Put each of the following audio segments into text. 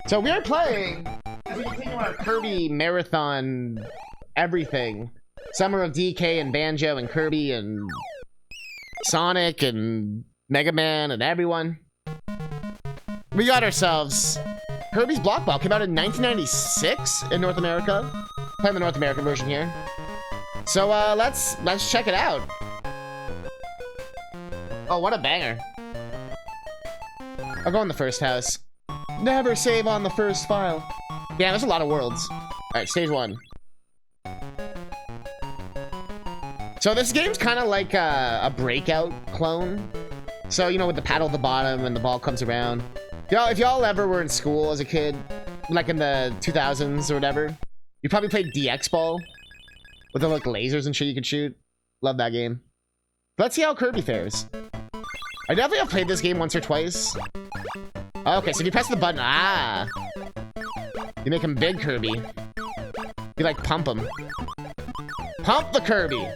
So we are playing as we continue our Kirby marathon everything. Summer of DK and Banjo and Kirby and Sonic and Mega Man and everyone. We got ourselves Kirby's Block Ball. Came out in 1996 in North America. Playing the North American version here. So let's check it out. Oh, what a banger. I'll go in the first house. Never save on the first file. Yeah, there's a lot of worlds. Alright, stage 1. So this game's kind of like a Breakout clone. So, you know, with the paddle at the bottom and the ball comes around. If y'all ever were in school as a kid, like in the 2000s or whatever, you probably played DX Ball with the like lasers and shit you could shoot. Love that game. Let's see how Kirby fares. I definitely have played this game once or twice. Okay, so if you press the button, you make him big Kirby. You like pump him. Pump the Kirby.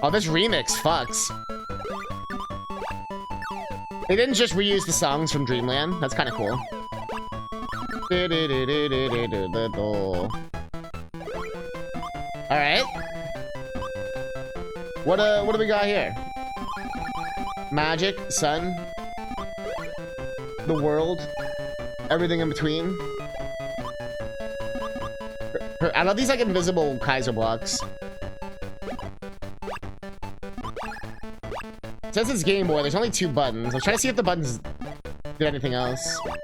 Oh, this remix fucks. They didn't just reuse the songs from Dreamland. That's kind of cool. All right. What do we got here? Magic, sun, the world, everything in between. I love these like invisible Kaiser blocks. It says it's Game Boy. There's only 2 buttons. I'm trying to see if the buttons do anything else. I'm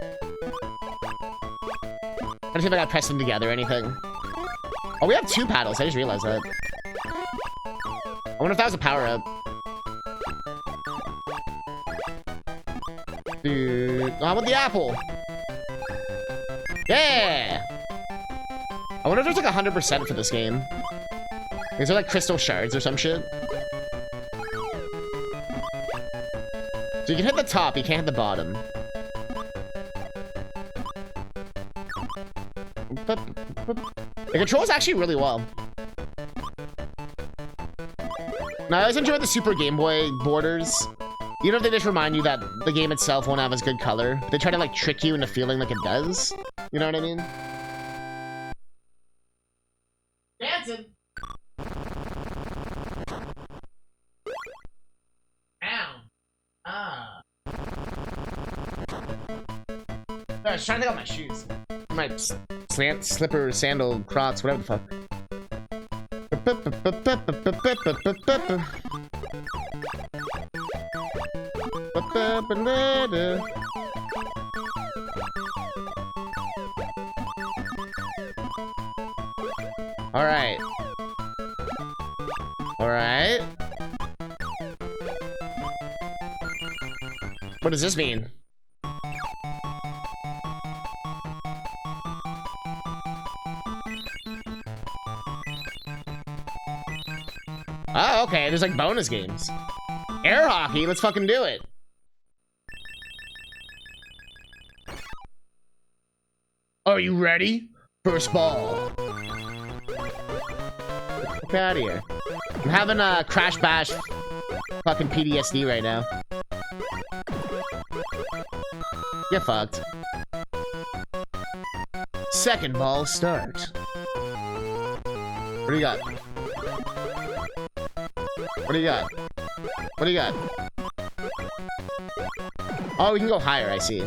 trying to see if I gotta press them together or anything. Oh, we have 2 paddles. I just realized that. I wonder if that was a power-up. Dude. Oh, how about the apple? Yeah! I wonder if there's like 100% for this game. Is there like crystal shards or some shit? So you can hit the top, you can't hit the bottom. The controls actually really well. Now, I always enjoy the Super Game Boy borders. You know, they just remind you that the game itself won't have as good color. They try to like trick you into feeling like it does. You know what I mean? Dancing. Ow. Ah. I was trying to take out my shoes. My slipper, sandal, Crocs, whatever the fuck. Alright. Alright. What does this mean? Oh, okay. There's like bonus games. Air hockey. Let's fucking do it. Are you ready? First ball. Get out of here. I'm having a Crash Bash fucking PTSD right now. Get fucked. Second ball start. What do you got? What do you got? What do you got? Oh, we can go higher, I see.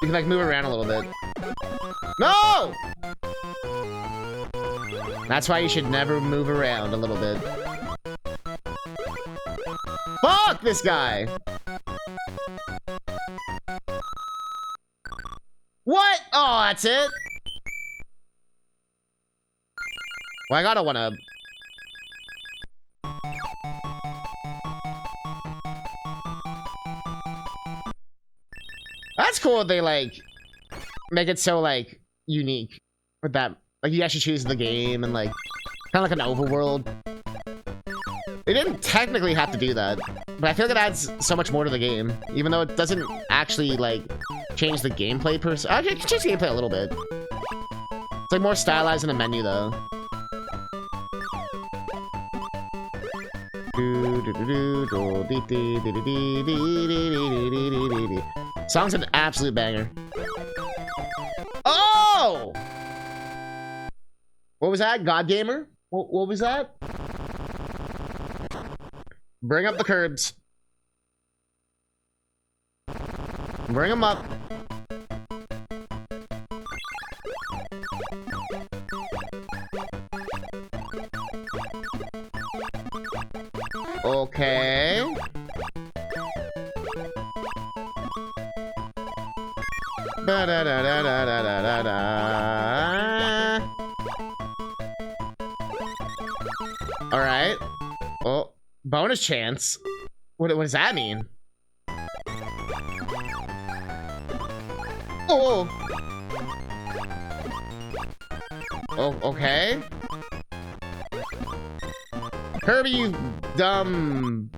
You can like move around a little bit. No! That's why you should never move around a little bit. Fuck this guy! What? Oh, that's it? Well, I gotta wanna... That's cool if they, like, make it so, like, unique with that. Like, you actually choose the game and, like, kind of like an overworld. They didn't technically have to do that, but I feel like it adds so much more to the game, even though it doesn't actually, like, change the gameplay per se. Actually, it can change the gameplay a little bit. It's, like, more stylized in the menu, though. Song's an absolute banger. Oh! What was that? God Gamer? What was that? Bring up the curbs. Bring them up. Okay. All right. Oh, bonus chance. What does that mean? Oh. Oh, okay. Kirby, you dumb.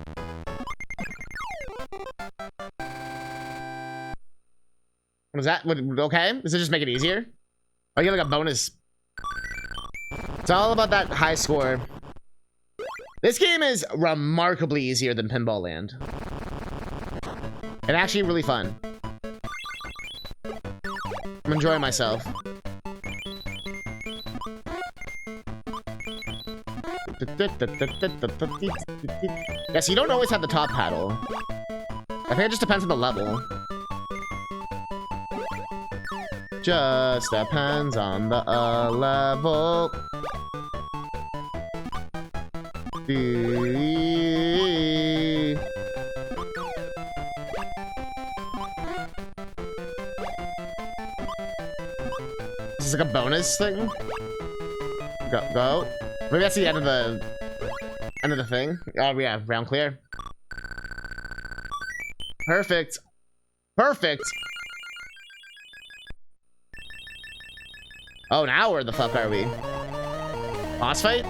Was that okay? Does it just make it easier? Oh, you get like a bonus. It's all about that high score. This game is remarkably easier than Pinball Land. And actually really fun. I'm enjoying myself. Yes, you don't always have the top paddle. I think it just depends on the level. Just depends on the level. This is like a bonus thing. Go. Maybe that's the end of the thing. Oh yeah, round clear. Perfect. Perfect. Oh, now where the fuck are we? Boss fight?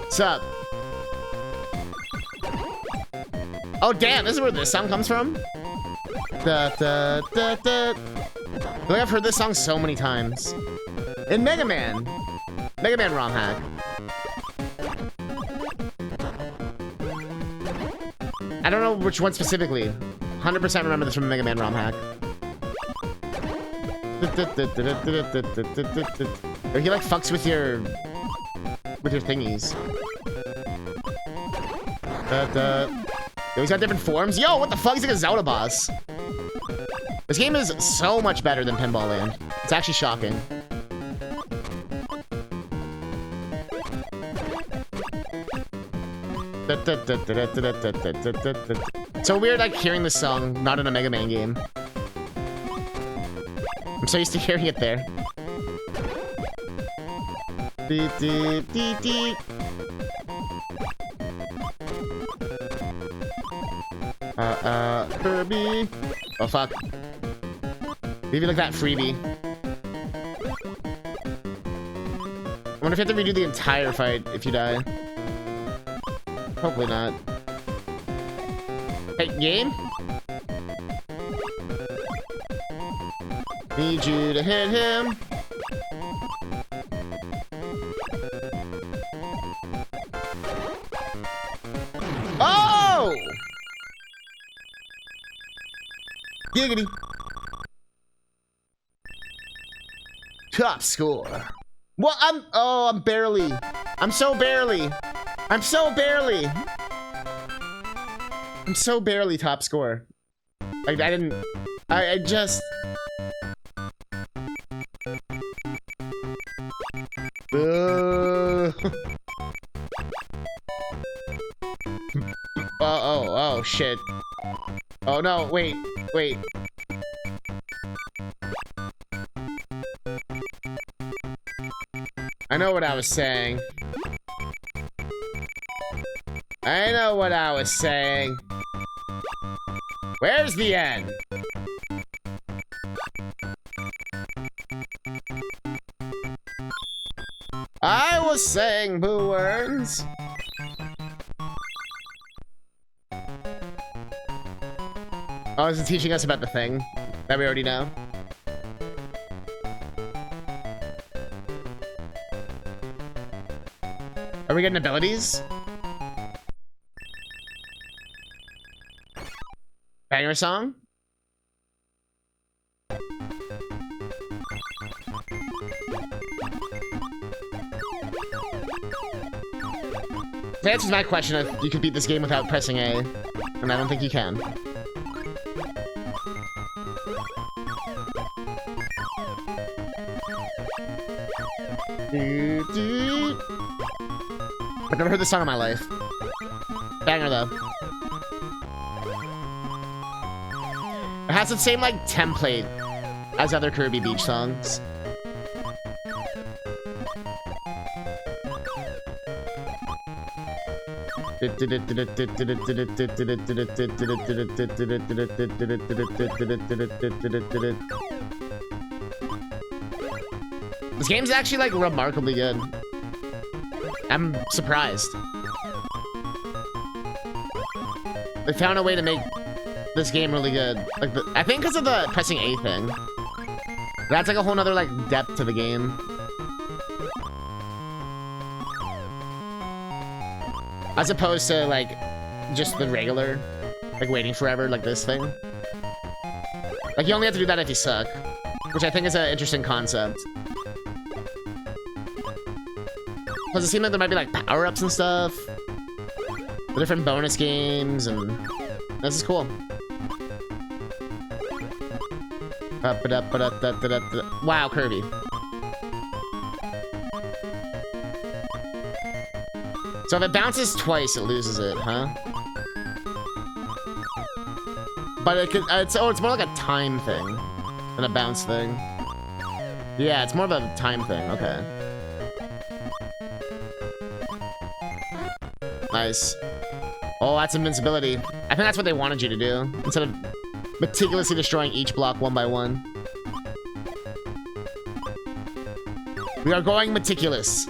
What's up? Oh damn, this is where this song comes from? Da, da, da, da. I think I've heard this song so many times. In Mega Man ROM hack. I don't know which one specifically. 100% remember this from Mega Man ROM hack. Or he like fucks with your thingies. Yo, he's got different forms. Yo, what the fuck? He's like a Zelda boss. This game is so much better than Pinball Land. It's actually shocking. It's so weird like hearing this song not in a Mega Man game. I'm so used to hearing it there. Kirby. Oh fuck. Maybe like that freebie. I wonder if you have to redo the entire fight if you die. Hopefully not. Hey, game? Need you to hit him. Oh! Giggity. Top score. Well, I'm barely. I'm so barely top score. I just. Oh shit. Oh no, wait. I know what I was saying. Where's the end? I was saying boo words. Oh, is it teaching us about the thing that we already know? Are we getting abilities? Banger song? To answer my question, if you could beat this game without pressing A, and I don't think you can. I've never heard this song in my life. Banger though. It has the same like template as other Kirby Beach songs. This game's actually like remarkably good. I'm surprised. They found a way to make this game really good. Like I think because of the pressing A thing. That's like a whole nother like depth to the game. As opposed to like just the regular, like waiting forever, like this thing. Like you only have to do that if you suck, which I think is an interesting concept. Plus it seems like there might be like power-ups and stuff, the different bonus games, and this is cool. Wow, Kirby. So if it bounces twice, it loses it, huh? But it could, it's more like a time thing than a bounce thing. Yeah, it's more of a time thing. Okay. Nice. Oh, that's invincibility. I think that's what they wanted you to do instead of meticulously destroying each block one by one. We are going meticulous.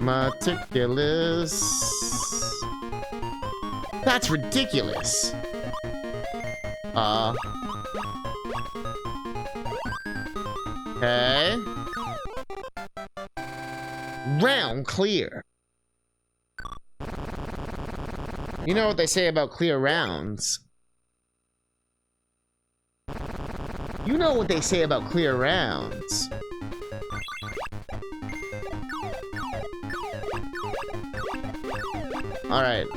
Meticulous. That's ridiculous. Okay. Round clear. You know what they say about clear rounds. You know what they say about clear rounds. Alright,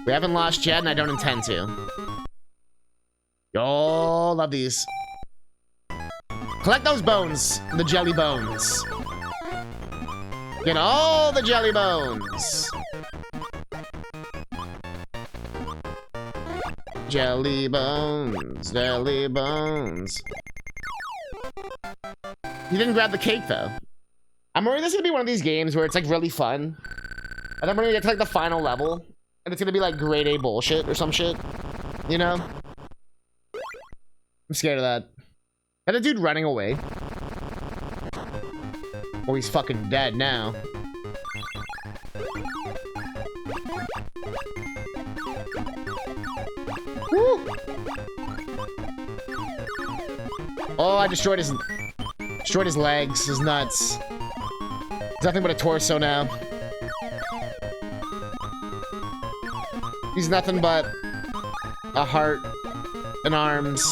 we haven't lost yet, and I don't intend to. Yo, love these. Collect those bones, the jelly bones. Get all the jelly bones. Jelly bones, jelly bones. You didn't grab the cake, though. I'm worried this is gonna be one of these games where it's like really fun, and then we're gonna get to like the final level, and it's gonna be like grade A bullshit or some shit, you know? I'm scared of that. And a dude running away. Oh, he's fucking dead now. Woo! Oh, I destroyed his legs, his nuts. He's nothing but a torso now. He's nothing but a heart and arms.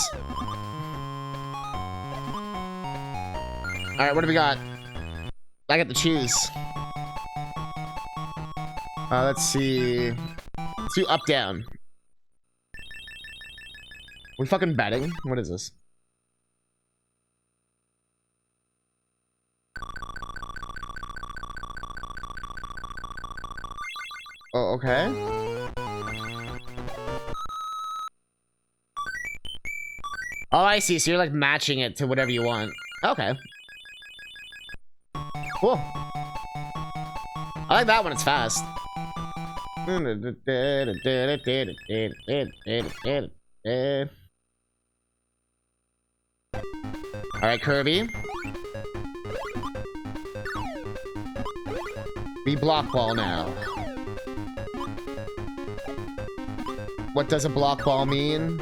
Alright, what do we got? I got to choose. Let's see. Let's do up, down. We fucking betting? What is this? Oh, okay. Oh, I see. So you're like matching it to whatever you want. Okay. Cool. I like that when it's fast. Alright, Kirby. We block ball now. What does a block ball mean?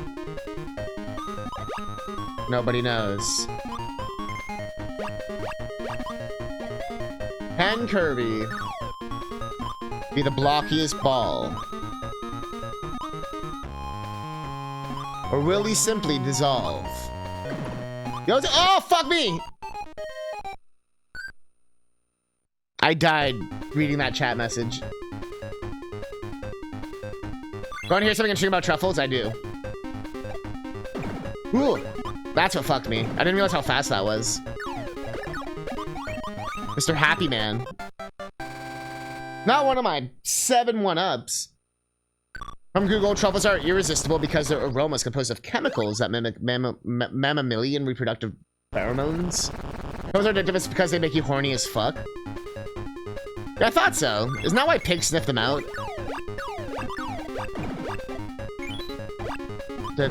Nobody knows. Can Kirby Be the blockiest ball. Or will he simply dissolve? Yo, oh, fuck me! I died reading that chat message. Want to hear something interesting about truffles? I do. Ooh, that's what fucked me. I didn't realize how fast that was. Mr. Happy Man. Not one of my 7 1-ups. From Google, truffles are irresistible because their aroma is composed of chemicals that mimic mammalian reproductive pheromones. Truffles are addictive because they make you horny as fuck. Yeah, I thought so. Isn't that why pigs sniff them out? Yeah,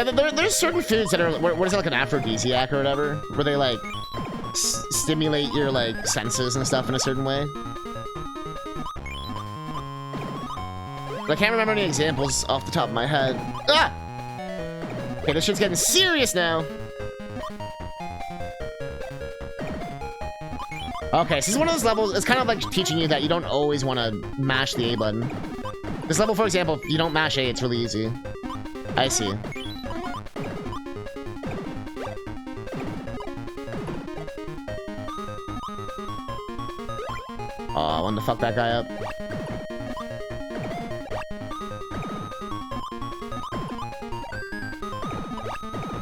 there's certain foods that are, what is it, like an aphrodisiac or whatever? Where they, like, stimulate your, like, senses and stuff in a certain way. But I can't remember any examples off the top of my head. Ah! Okay, this shit's getting serious now. Okay, so this is one of those levels, it's kind of like teaching you that you don't always want to mash the A button. This level, for example, if you don't mash A, it's really easy. I see. Oh, I wanted to fuck that guy up.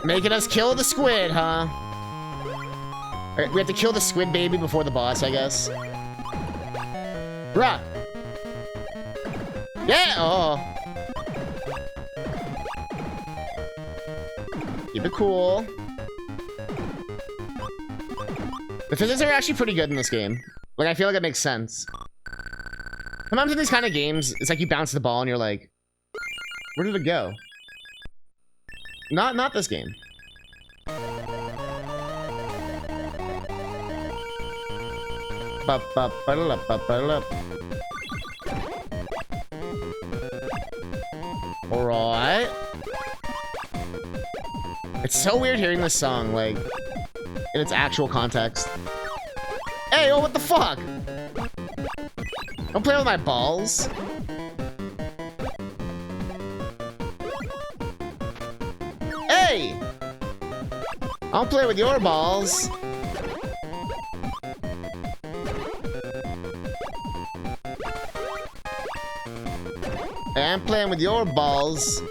Making us kill the squid, huh? Alright, we have to kill the squid baby before the boss, I guess. Bruh! Yeah! Oh! Keep it cool. The physics are actually pretty good in this game. Like, I feel like it makes sense. Sometimes in these kind of games, it's like you bounce the ball and you're like, where did it go? Not this game. Alright. It's so weird hearing this song, like, in its actual context. Hey, oh, what the fuck? Don't play with my balls. Hey! I'll play with your balls. I'm playing with your balls.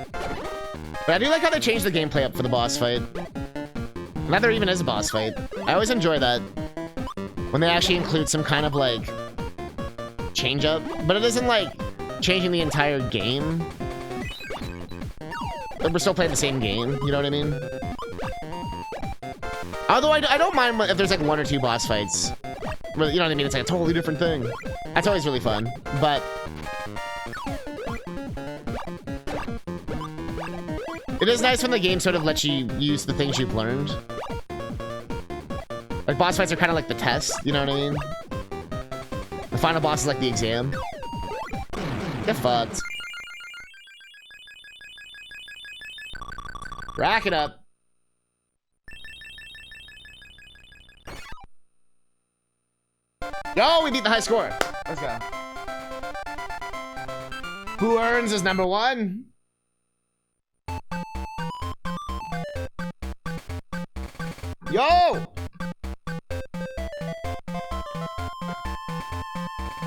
But I do like how they changed the gameplay up for the boss fight. Now there even is a boss fight. I always enjoy that. When they actually include some kind of, like, change up. But it isn't, like, changing the entire game. But we're still playing the same game, you know what I mean? Although I don't mind if there's, like, 1 or 2 boss fights. You know what I mean? It's like a totally different thing. That's always really fun. But it is nice when the game sort of lets you use the things you've learned. Like, boss fights are kind of like the test, you know what I mean? The final boss is like the exam. Get fucked. Rack it up. Yo, we beat the high score. Let's go. Who earns is number 1? Yo!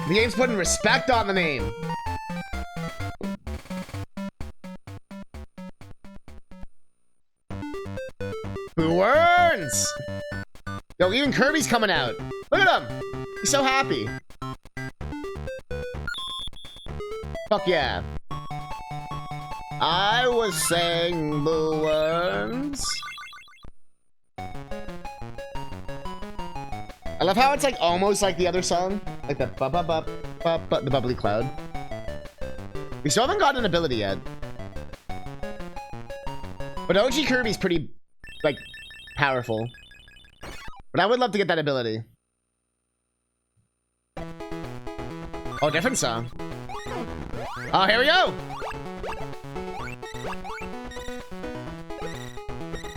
The game's putting respect on the name. Who earns? Yo, even Kirby's coming out. Look at him. He's so happy. Fuck yeah. I was saying who earns. I love how it's like almost like the other song, like the the bubbly cloud. We still haven't gotten an ability yet, but OG Kirby's pretty like powerful. But I would love to get that ability. Oh, different song. Oh, here we go.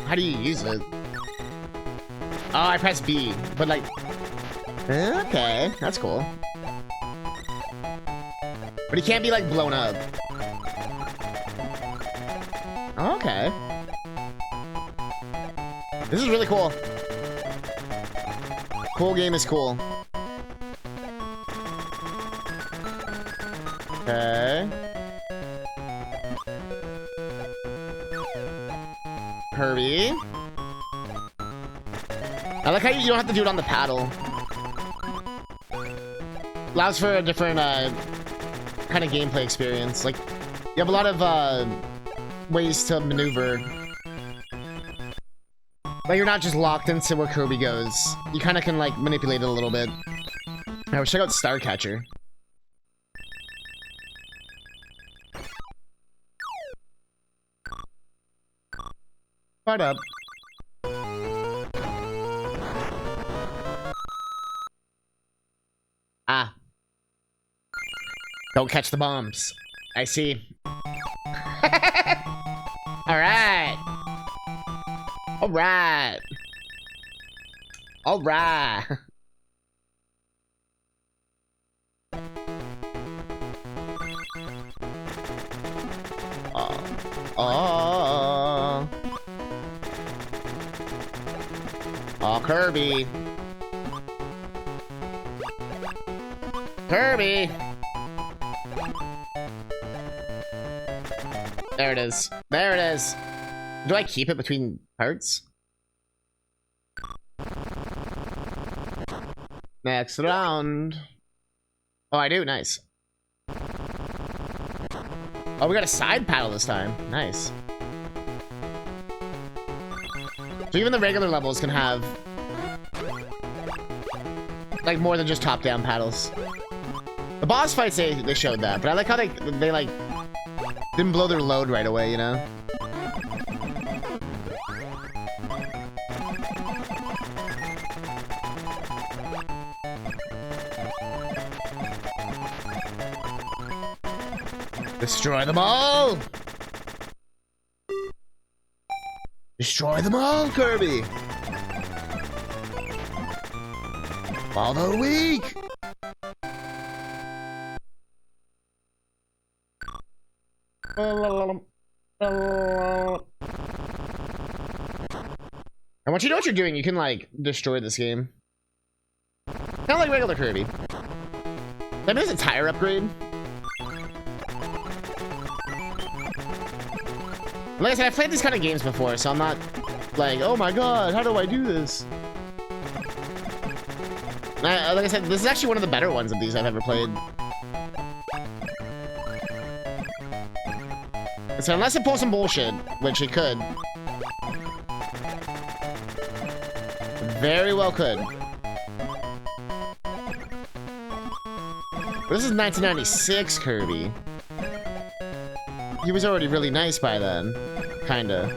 How do you use it? Oh, I press B, but like... Okay, that's cool. But he can't be like blown up. Okay. This is really cool. Cool game is cool. Okay. Kirby. I like how you don't have to do it on the paddle. Allows for a different kind of gameplay experience. Like, you have a lot of ways to maneuver. Like, you're not just locked into where Kirby goes. You kind of can, like, manipulate it a little bit. Now, let's check out Starcatcher. Start up. Ah. Don't catch the bombs. I see. Alright. Alright. Alright. Oh. Oh, Kirby. Kirby. There it is. There it is. Do I keep it between parts? Next round. Oh, I do. Nice. Oh, we got a side paddle this time. Nice. So even the regular levels can have like more than just top-down paddles. The boss fights, they showed that, but I like how they like didn't blow their load right away, you know? Destroy them all! Destroy them all, Kirby! Follow weak! I want you to know what you're doing. You can, like, destroy this game. Kind of like regular Kirby. That means a tire upgrade. Like I said, I've played these kind of games before, so I'm not like, oh my god, how do I do this? Like I said, this is actually one of the better ones of these I've ever played. So unless it pulls some bullshit, which it could. Very well could. This is 1996 Kirby. He was already really nice by then. Kinda.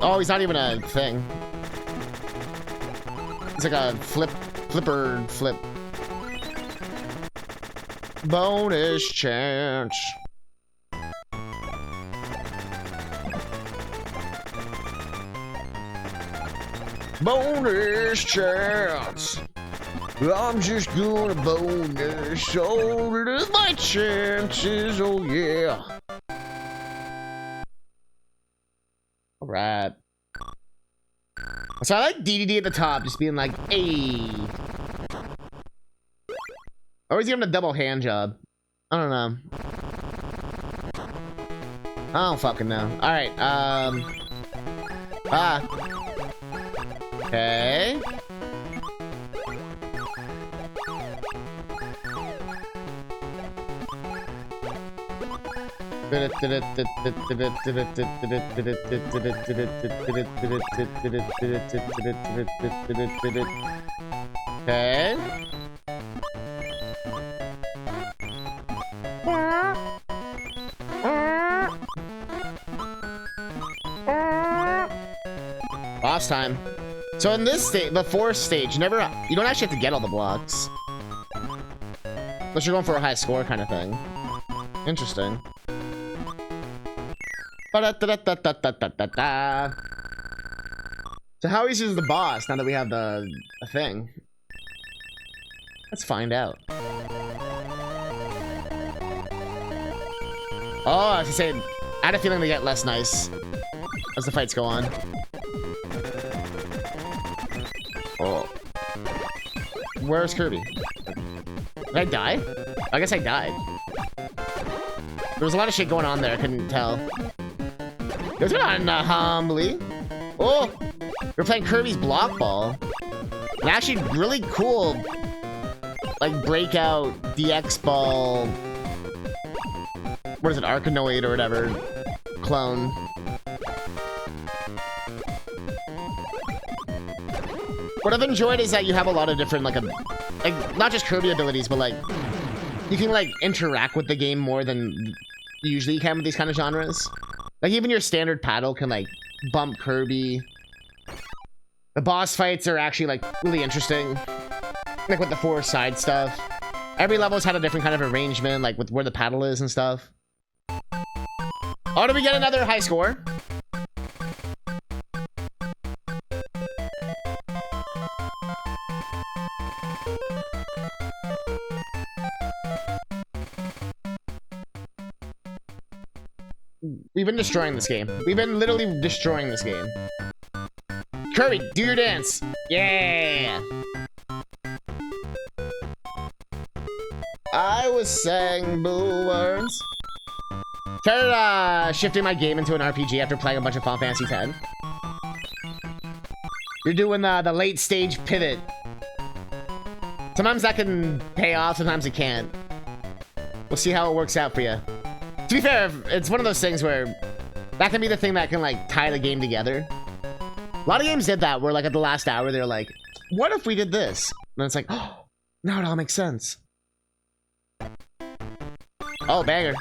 Oh, he's not even a thing. It's like a flipper flip. Bonus chance. Bonus chance. I'm just gonna bonus so there's my chances, oh yeah. Alright. So I like DDD at the top, just being like, hey. Or is he giving a double hand job? I don't know. I don't fucking know. Alright, okay. Okay. Boss time. So in this stage, the fourth stage, you don't actually have to get all the blocks. Unless you're going for a high score kind of thing. Interesting. Ba-da-da-da-da-da-da-da. So how easy is the boss now that we have the thing? Let's find out. Oh, I was gonna say, I had a feeling they get less nice as the fights go on. Oh. Where's Kirby? Did I die? I guess I died. There was a lot of shit going on there, I couldn't tell. What's going on, Humbly? Oh! We're playing Kirby's Block Ball. An actually really cool, like, breakout DX ball. What is it, Arkanoid or whatever clone. What I've enjoyed is that you have a lot of different, like not just Kirby abilities, but like you can like interact with the game more than usually you can with these kind of genres. Like even your standard paddle can like bump Kirby. The boss fights are actually like really interesting, like with the 4 side stuff. Every level's had a different kind of arrangement, like with where the paddle is and stuff. Oh, did we get another high score? We've been destroying this game. We've been literally destroying this game. Kirby, do your dance. Yeah. I was saying boo words. Started shifting my game into an RPG after playing a bunch of Final Fantasy X. You're doing the late stage pivot. Sometimes that can pay off, sometimes it can't. We'll see how it works out for you. To be fair, it's one of those things where that can be the thing that can like tie the game together. A lot of games did that, where like at the last hour they're like, what if we did this? And it's like, oh, now it all makes sense. Oh, banger.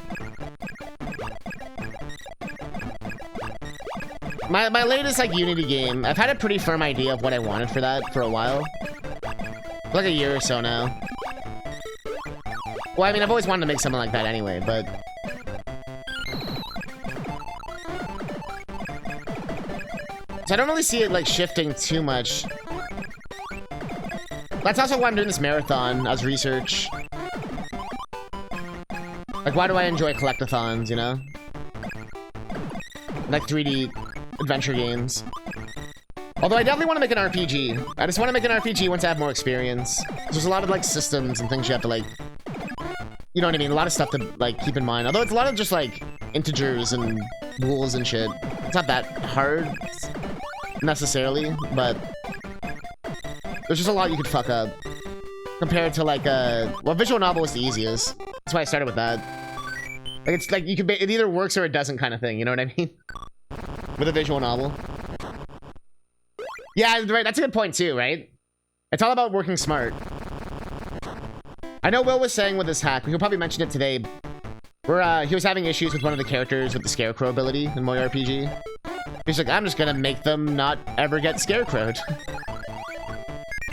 My latest like Unity game, I've had a pretty firm idea of what I wanted for that for a while. For like a year or so now. Well, I mean, I've always wanted to make something like that anyway, but so I don't really see it like shifting too much. That's also why I'm doing this marathon as research. Like, why do I enjoy collectathons, you know? Like 3D adventure games. Although I definitely want to make an RPG. I just want to make an RPG once I have more experience. There's a lot of like systems and things you have to like, you know what I mean? A lot of stuff to like keep in mind. Although it's a lot of just like integers and rules and shit. It's not that hard necessarily, but there's just a lot you could fuck up compared to like well, visual novel is the easiest. That's why I started with that. Like it's like you can it either works or it doesn't kind of thing, you know what I mean? With a visual novel. Yeah, right, that's a good point too, right? It's all about working smart. I know Will was saying with this hack, we could probably mention it today, where he was having issues with one of the characters with the Scarecrow ability in Moy RPG. He's like, I'm just gonna make them not ever get Scarecrowed.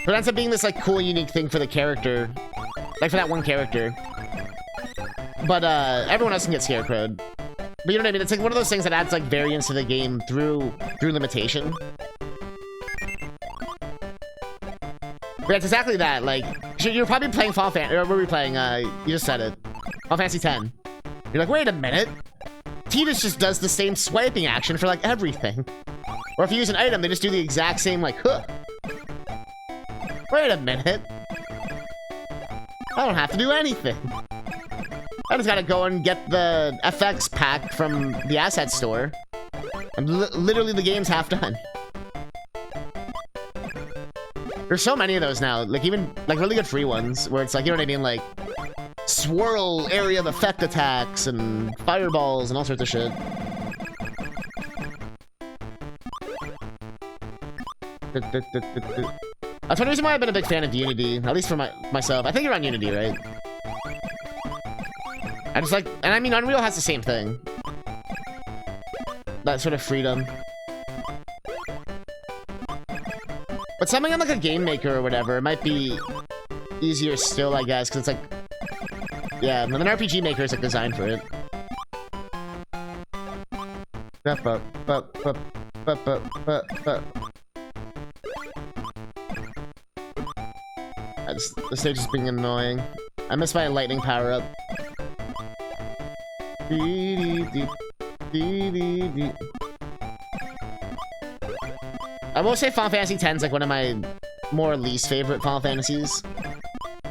But it ends up being this like cool, unique thing for the character. Like for that one character. But everyone else can get Scarecrowed. But you know what I mean? It's like one of those things that adds like variance to the game through limitation. But it's exactly that. Like, you're probably playing Final Fantasy. Or what were we playing? You just said it. Final Fantasy X. You're like, wait a minute. Tidus just does the same swiping action for like everything. Or if you use an item, they just do the exact same like hook. Wait a minute. I don't have to do anything. I just gotta go and get the FX pack from the asset store. And literally the game's half done. There's so many of those now, like even like really good free ones where it's like, you know what I mean, like swirl area of effect attacks and fireballs and all sorts of shit. That's one reason why I've been a big fan of Unity, at least for myself. I think you're on Unity, right? I just like, and I mean Unreal has the same thing. That sort of freedom. But something on like a game maker or whatever, it might be easier still, I guess, because it's like Yeah, and then RPG Maker is like designed for it. The stage is being annoying. I missed my lightning power up. I will say Final Fantasy X is like one of my more least favorite Final Fantasies.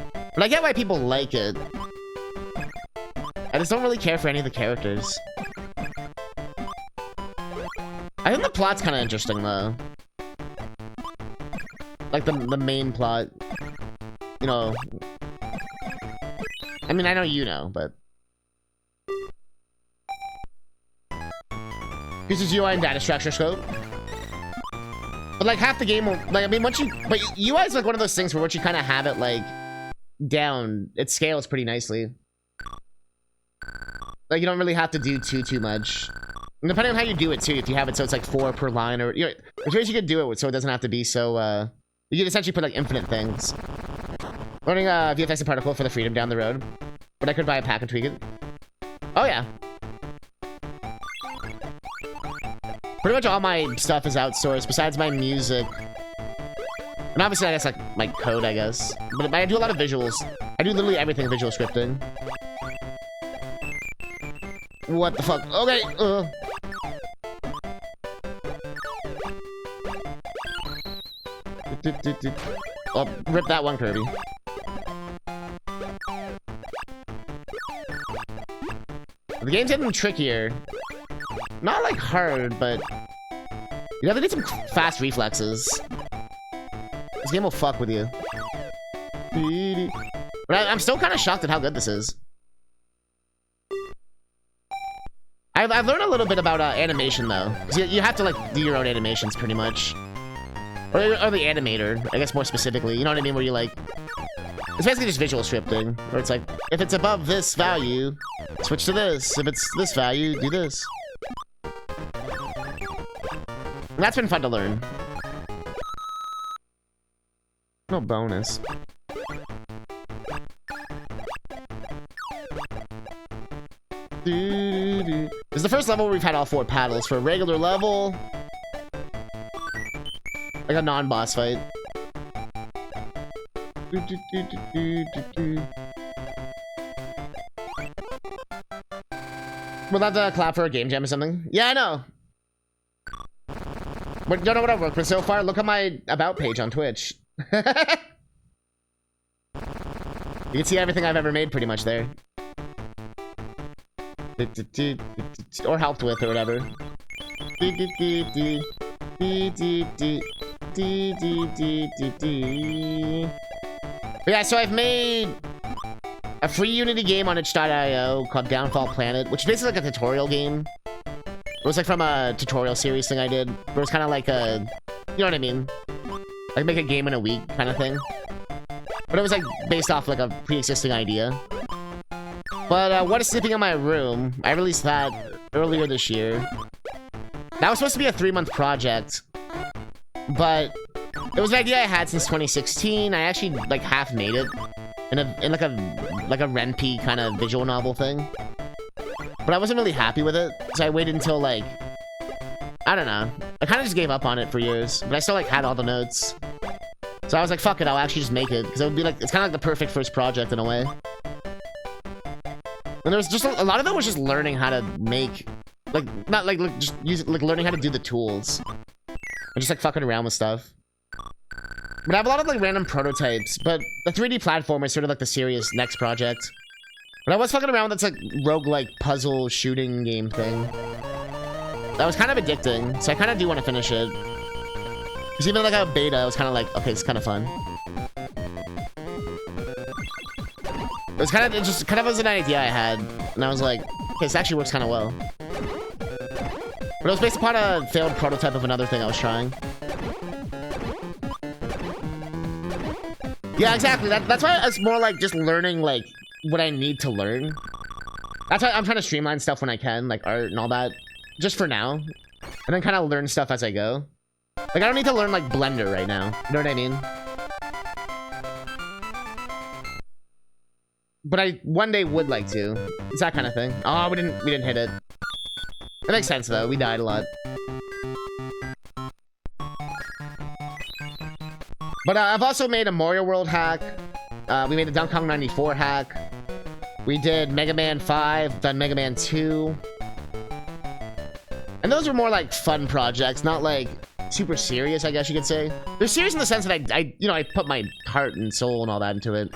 But I get why people like it. I just don't really care for any of the characters. I think the plot's kind of interesting though. Like the main plot. You know. I mean, I know you know, but... Uses UI and data structure scope. But like half the game will, like, I mean, once you, but UI is like one of those things where once you kind of have it like down, it scales pretty nicely. Like you don't really have to do too much. And depending on how you do it too, if you have it so it's like 4 per line, or you know, there's ways you could do it so it doesn't have to be so. You can essentially put like infinite things. Running VFX and particle for the freedom down the road, but I could buy a pack and tweak it. Oh yeah. Pretty much all my stuff is outsourced, besides my music. And obviously, I guess, like, my code, I guess. But I do a lot of visuals. I do literally everything visual scripting. What the fuck? Okay, Oh, rip that one, Kirby. The game's getting trickier. Not like hard, but you have to need some fast reflexes. This game will fuck with you. But I'm still kind of shocked at how good this is. I've learned a little bit about animation though. You have to like do your own animations pretty much, or the animator, I guess more specifically. You know what I mean? Where you like, it's basically just visual scripting, where it's like, if it's above this value, switch to this. If it's this value, do this. And that's been fun to learn. No bonus. This is the first level where we've had all 4 paddles. For a regular level, like a non-boss fight. We'll have to clap for a game jam or something. Yeah, I know. But you don't know what I've worked with so far? Look at my about page on Twitch. You can see everything I've ever made pretty much there. Or helped with, or whatever. But yeah, so I've made a free Unity game on itch.io called Downfall Planet, which is basically like a tutorial game. It was like from a tutorial series thing I did, where it was kind of like a, you know what I mean? Like make a game in a week kind of thing. But it was like based off like a pre-existing idea. But What is Sleeping in My Room, I released that earlier this year. That was supposed to be a 3-month project, but it was an idea I had since 2016. I actually like half made it in like a Ren'Py kind of visual novel thing. But I wasn't really happy with it, so I waited until like, I don't know. I kind of just gave up on it for years, but I still like had all the notes. So I was like, fuck it, I'll actually just make it, because it would be like, it's kind of like the perfect first project in a way. And there was just a lot of it was just learning how to make, like, not like just use like learning how to do the tools, and just like fucking around with stuff. But I have a lot of like random prototypes, but the 3D platform is sort of like the serious next project. But I was fucking around with this like roguelike puzzle shooting game thing. That was kind of addicting, so I kind of do want to finish it. Because even like a beta, I was kind of like, okay, it's kind of fun. It was kind of, it just kind of was an idea I had, and I was like, okay, this actually works kind of well. But it was based upon a failed prototype of another thing I was trying. Yeah, exactly. That's why it's more like just learning like what I need to learn. That's why I'm trying to streamline stuff when I can, like art and all that, just for now, and then kind of learn stuff as I go. Like I don't need to learn like Blender right now. You know what I mean? But I one day would like to. It's that kind of thing. Oh, we didn't hit it. That makes sense though. We died a lot. But I've also made a Mario World hack. We made the Donkey Kong 94 hack. We did Mega Man 5, done Mega Man 2. And those were more like fun projects, not like super serious, I guess you could say. They're serious in the sense that I put my heart and soul and all that into it.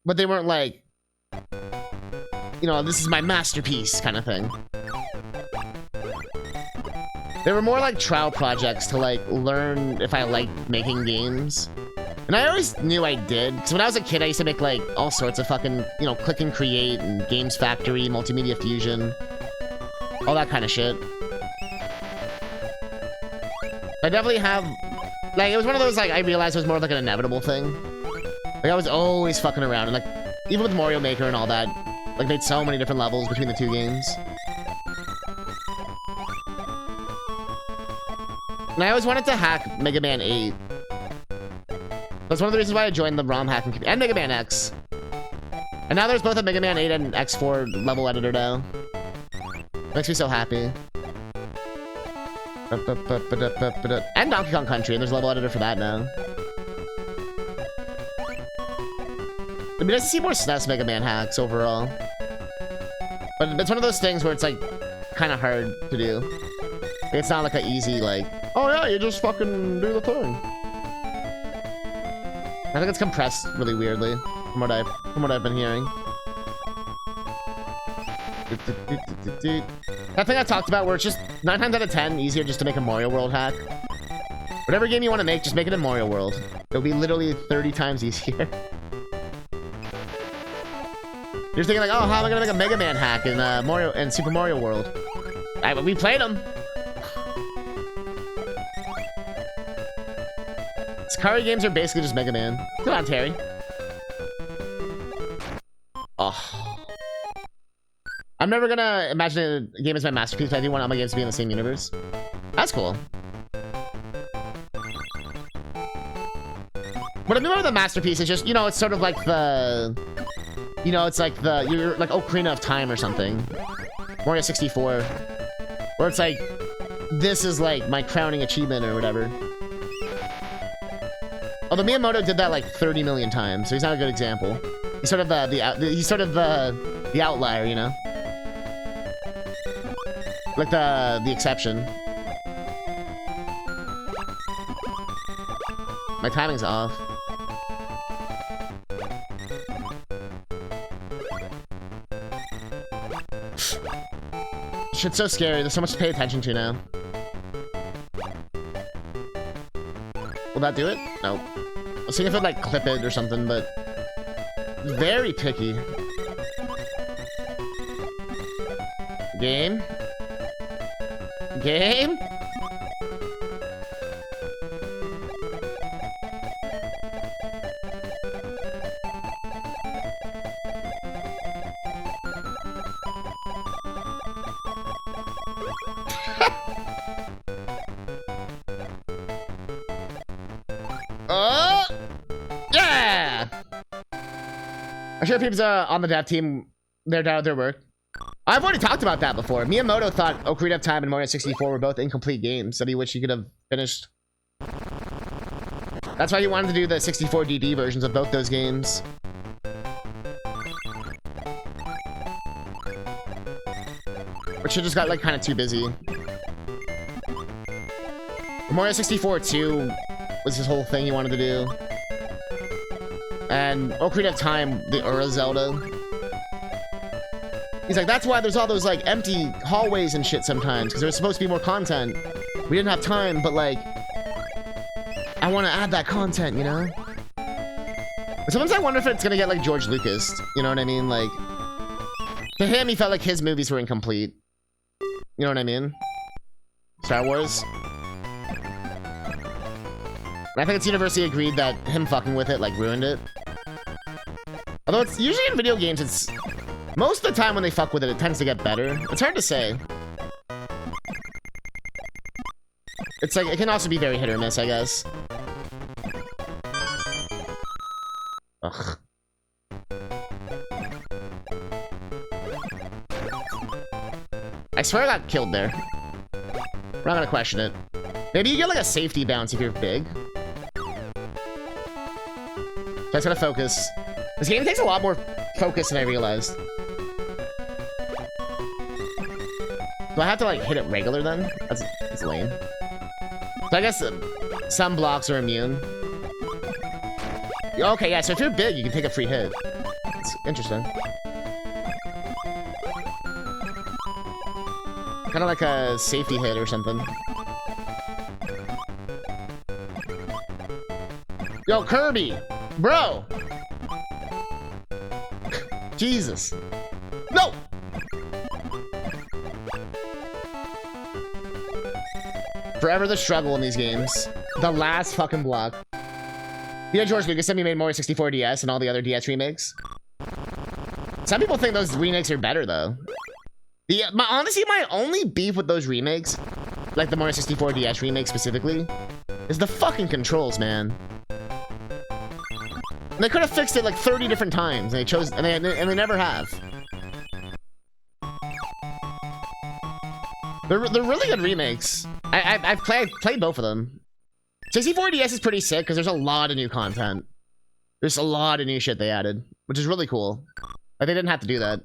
But they weren't like, this is my masterpiece kind of thing. They were more like trial projects to like learn if I liked making games. And I always knew I did. Because when I was a kid, I used to make like all sorts of fucking, Click and Create and Games Factory, Multimedia Fusion. All that kind of shit. I definitely have, like, it was one of those, like, I realized it was more like an inevitable thing. Like, I was always fucking around. And like, even with Mario Maker and all that, like, made so many different levels between the two games. And I always wanted to hack Mega Man 8. That's one of the reasons why I joined the ROM hacking community. And Mega Man X. And now there's both a Mega Man 8 and X4 level editor now. Makes me so happy. And Donkey Kong Country, and there's a level editor for that now. It'd be nice to see more SNES Mega Man hacks overall. But it's one of those things where it's like kind of hard to do. It's not like an easy like, oh yeah, you just fucking do the thing. I think it's compressed really weirdly from what I've been hearing. That thing I talked about where it's just 9 times out of 10 easier just to make a Mario World hack. Whatever game you want to make, just make it in Mario World. It'll be literally 30 times easier. You're thinking like, oh, how am I gonna make a Mega Man hack in Super Mario World? We played them. Atari games are basically just Mega Man. Come on, Terry. Oh. I'm never gonna imagine a game as my masterpiece, but I do want all my games to be in the same universe. That's cool. What I mean by the masterpiece is just, it's sort of like the... it's like you're like Ocarina of Time or something. Mario 64. Where it's like, this is like my crowning achievement or whatever. Although Miyamoto did that like 30 million times, so he's not a good example. He's sort of the outlier, Like the exception. My timing's off. Shit's so scary. There's so much to pay attention to now. Will that do it? Nope. Let's see if it like clip it or something, but very picky. Game? Game? Oh! Yeah! I'm sure people's on the dev team, they're down with their work. I've already talked about that before. Miyamoto thought Ocarina of Time and Mario 64 were both incomplete games that he wished he could have finished. That's why he wanted to do the 64 DD versions of both those games. Which just got like kind of too busy. Mario 64 2 was his whole thing he wanted to do. And Ocarina of Time, the Ura Zelda. He's like, that's why there's all those like empty hallways and shit sometimes, because there's supposed to be more content. We didn't have time, but like, I want to add that content, But sometimes I wonder if it's gonna get like George Lucas, you know what I mean? Like, to him, he felt like his movies were incomplete. You know what I mean? Star Wars. And I think it's universally agreed that him fucking with it like ruined it. Although it's usually in video games, it's most of the time when they fuck with it, it tends to get better. It's hard to say. It's like, it can also be very hit or miss, I guess. Ugh. I swear I got killed there. We're not gonna question it. Maybe you get like a safety bounce if you're big. So I just gotta focus. This game takes a lot more focus than I realized. Do I have to like hit it regular then? That's lame. So I guess some blocks are immune. Okay, yeah, so if you're big, you can take a free hit. It's interesting. Kind of like a safety hit or something. Yo, Kirby! Bro! Jesus. No! Forever the struggle in these games. The last fucking block. Yeah, George Lucas said he made Mario 64 DS and all the other DS remakes. Some people think those remakes are better, though. Honestly, my only beef with those remakes, like the Mario 64 DS remake specifically, is the fucking controls, man. And they could have fixed it like 30 different times, and they chose, and they never have. They're really good remakes. I've played both of them. 64 DS is pretty sick because there's a lot of new content. There's a lot of new shit they added, which is really cool. Like, they didn't have to do that.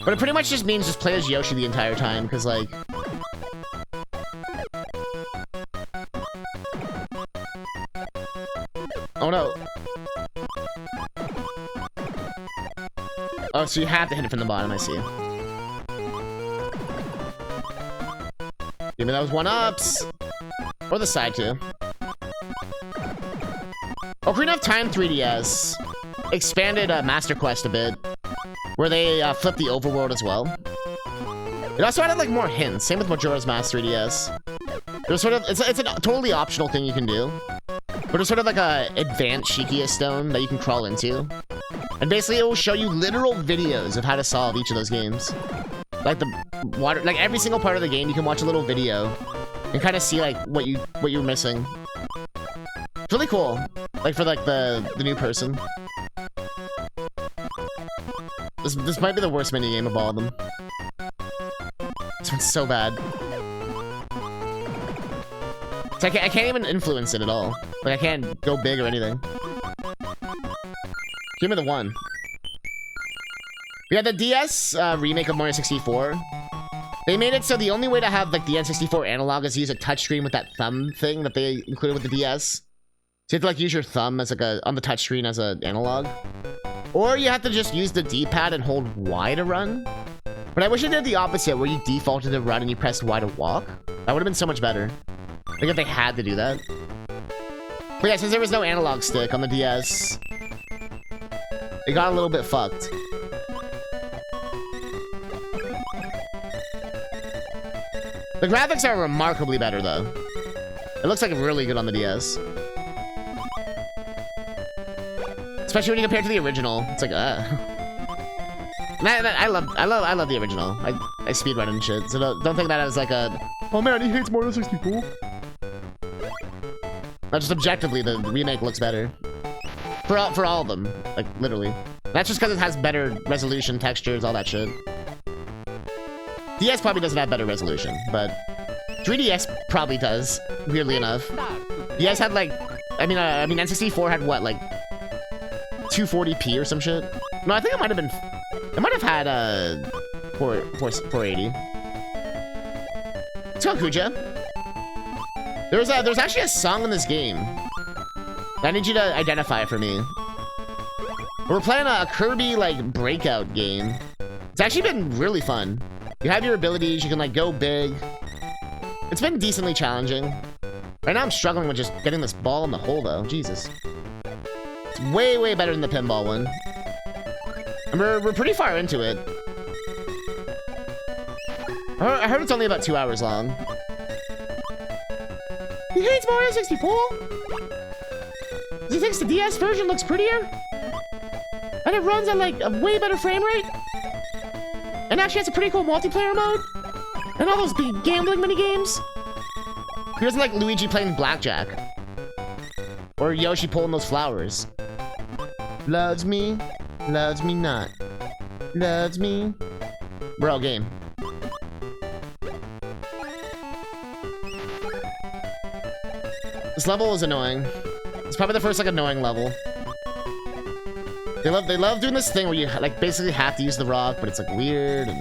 But it pretty much just means just play as Yoshi the entire time, because, like... Oh, no. Oh, so you have to hit it from the bottom, I see. Give me those one-ups! Or the side, too. Ocarina of Time 3DS expanded Master Quest a bit, where they flipped the overworld as well. It also added like more hints. Same with Majora's Mask 3DS. There's sort of it's a totally optional thing you can do, but it's sort of like a advanced Shikia stone that you can crawl into, and basically it will show you literal videos of how to solve each of those games. Like the water, like every single part of the game, you can watch a little video and kind of see like what you're missing. It's really cool, like for like the new person. This might be the worst minigame of all of them. This one's so bad. So I can't even influence it at all. Like, I can't go big or anything. Give me the one. Yeah, the DS remake of Mario 64. They made it so the only way to have, like, the N64 analog is to use a touchscreen with that thumb thing that they included with the DS. So you have to, like, use your thumb as, like, on the touchscreen as an analog. Or you have to just use the D-pad and hold Y to run. But I wish it did the opposite, where you defaulted to run and you pressed Y to walk. That would have been so much better. Like if they had to do that. But yeah, since there was no analog stick on the DS, it got a little bit fucked. The graphics are remarkably better, though. It looks like really good on the DS. Especially when you compare it to the original. It's like, I love the original. I speedrun and shit, so don't think that as like a, oh man, he hates Mario 64. No, just objectively, the remake looks better. For all of them, like, literally. That's just because it has better resolution, textures, all that shit. DS probably doesn't have better resolution, but 3DS probably does, weirdly enough. DS had like, I mean N64 had what, like 240p or some shit? No, I think it might have been, it might have had 480. Let's go, Kuja. There's actually a song in this game. I need you to identify it for me. We're playing a Kirby, like, breakout game. It's actually been really fun. You have your abilities, you can, like, go big. It's been decently challenging. Right now I'm struggling with just getting this ball in the hole, though. Jesus. It's way, way better than the pinball one. And we're pretty far into it. I heard it's only about 2 hours long. He hates Mario 64! He thinks the DS version looks prettier? And it runs at like a way better frame rate? And actually has a pretty cool multiplayer mode? And all those big gambling minigames? He doesn't like Luigi playing blackjack. Or Yoshi pulling those flowers. Loves me not. Loves me, Bro, game. This level is annoying. It's probably the first like annoying level. They love doing this thing where you like basically have to use the rock, but it's like weird and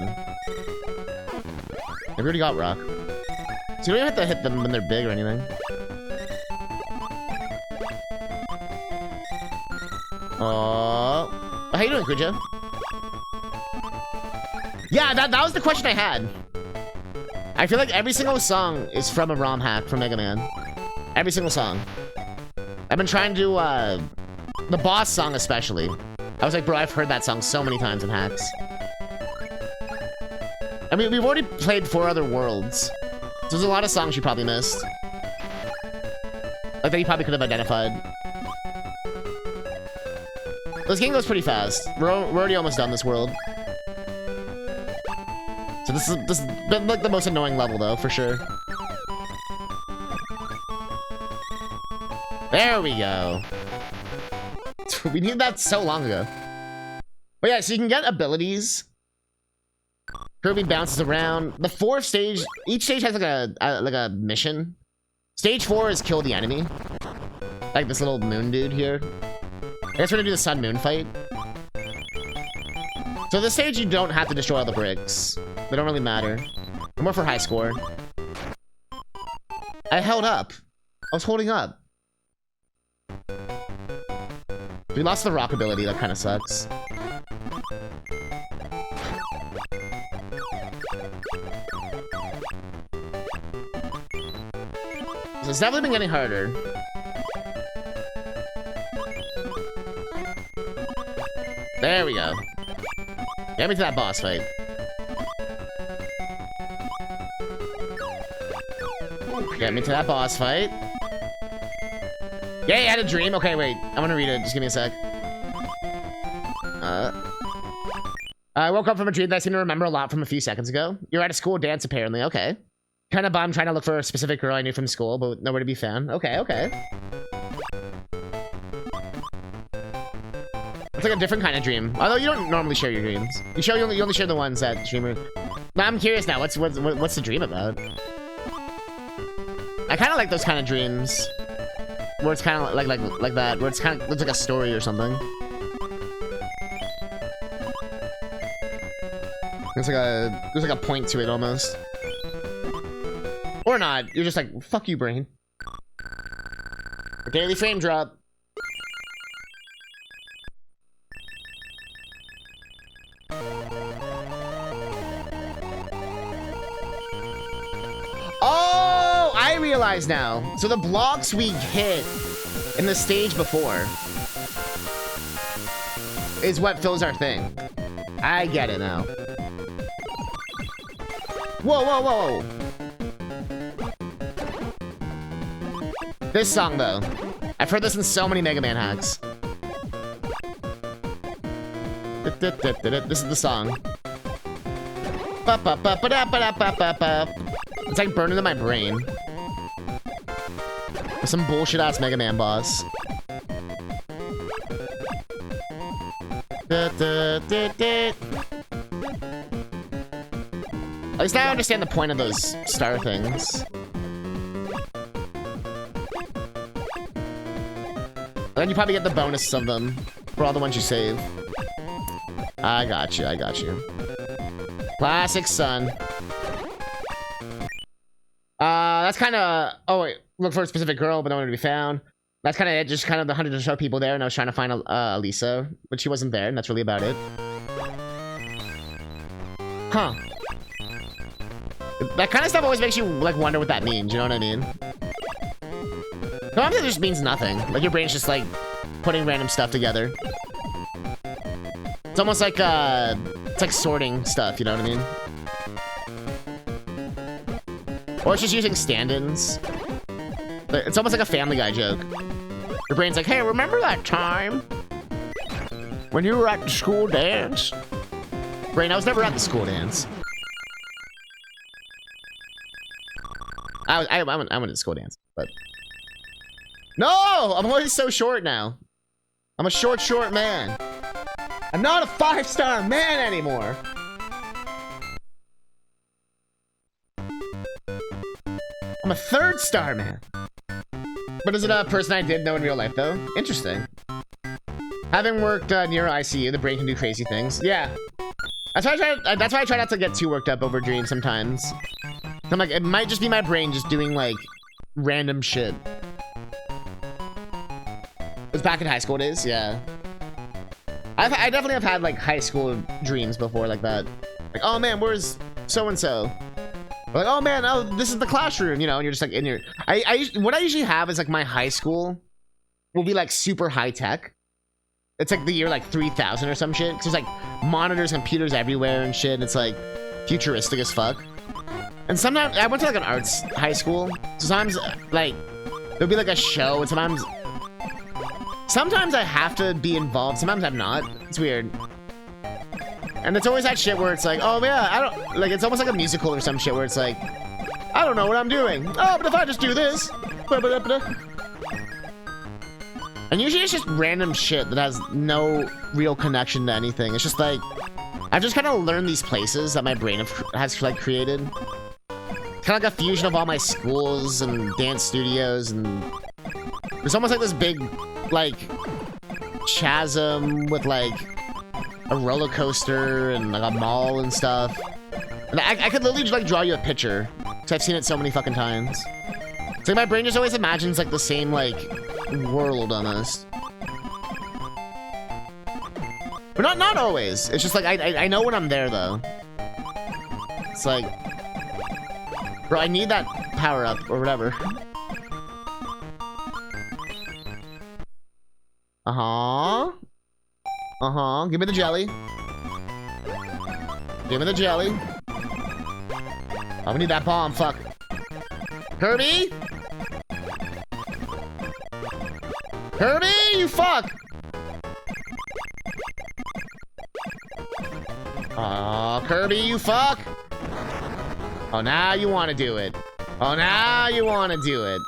we already got rock. So you don't even have to hit them when they're big or anything. Oh, how you doing, Kujo? Yeah, that was the question I had. I feel like every single song is from a ROM hack from Mega Man. Every single song. I've been trying to do the boss song especially. I was like, bro, I've heard that song so many times in hacks. I mean, we've already played 4 other worlds. So there's a lot of songs you probably missed. Like that you probably could have identified. This game goes pretty fast. We're already almost done this world. So this has been like the most annoying level though, for sure. There we go. We needed that so long ago. But yeah, so you can get abilities. Kirby bounces around. The 4th stage, each stage has like a mission. Stage 4 is kill the enemy. Like this little moon dude here. I guess we're gonna do the sun moon fight. So this stage you don't have to destroy all the bricks. They don't really matter. I'm more for high score. I held up. I was holding up. We lost the rock ability, that kind of sucks. So it's definitely been getting harder. There we go. Get me to that boss fight. Get me to that boss fight. Yeah, you had a dream? Okay, wait. I'm gonna read it. Just give me a sec. I woke up from a dream that I seem to remember a lot from a few seconds ago. You're at a school dance, apparently. Okay. Kind of bummed trying to look for a specific girl I knew from school, but nowhere to be found. Okay, okay. It's like a different kind of dream. Although you don't normally share your dreams. You only share the ones that streamer... Now I'm curious now. What's the dream about? I kind of like those kind of dreams. Where it's kind of like that. Where it's kind of looks like a story or something. There's like a point to it almost. Or not. You're just like, fuck you, brain. Daily frame drop. Oh, I realize now. So the blocks we hit in the stage before is what fills our thing. I get it now. Whoa, whoa, whoa. This song, though. I've heard this in so many Mega Man hacks. This is the song. It's like burned into my brain. With some bullshit-ass Mega Man boss. At least I understand the point of those star things. Then you probably get the bonus of them for all the ones you save. I got you, I got you. Classic Sun. That's kind of... Oh, wait. Look for a specific girl, but nowhere to be found. That's kind of it. Just kind of the 100 to show people there, and I was trying to find Lisa, but she wasn't there, and that's really about it. Huh. That kind of stuff always makes you, like, wonder what that means, you know what I mean? Sometimes it just means nothing. Like, your brain's just, like, putting random stuff together. It's almost like, it's like sorting stuff, you know what I mean? Or it's just using stand-ins. It's almost like a Family Guy joke. Your brain's like, hey, remember that time when you were at the school dance? Brain, I was never at the school dance. I went to school dance, but... No! I'm always so short now. I'm a short man. I'm not a 5-star man anymore. I'm a 3rd star, man. But is it a person I did know in real life, though? Interesting. Having worked near ICU, the brain can do crazy things. Yeah. That's why I try not to get too worked up over dreams sometimes. I'm like, it might just be my brain just doing, like, random shit. It was back in high school days, yeah. I definitely have had, like, high school dreams before like that. Like, oh man, where's so-and-so? Like, oh man, oh, this is the classroom, you know, and you're just like in your... What I usually have is like my high school will be like super high tech. It's like the year like 3000 or some shit. 'Cause there's like monitors, computers everywhere and shit. And it's like futuristic as fuck. And sometimes I went to like an arts high school. So sometimes like there'll be like a show and sometimes I have to be involved. Sometimes I'm not. It's weird. And it's always that shit where it's like, oh yeah, I don't, like, it's almost like a musical or some shit where it's like, I don't know what I'm doing. Oh, but if I just do this. And usually it's just random shit that has no real connection to anything. It's just like, I've just kind of learned these places that my brain has like created. Kind of like a fusion of all my schools and dance studios, and it's almost like this big, like, chasm with like a roller coaster and like a mall and stuff. And I could literally just like draw you a picture because I've seen it so many fucking times. It's like my brain just always imagines like the same like world almost. But not always. It's just like I know when I'm there though. It's like, bro, I need that power up or whatever. Give me the jelly. Give me the jelly. Oh, we need that bomb. Fuck. Kirby? Kirby, you fuck! Oh, Kirby, you fuck! Oh, now you want to do it. Oh, now you want to do it.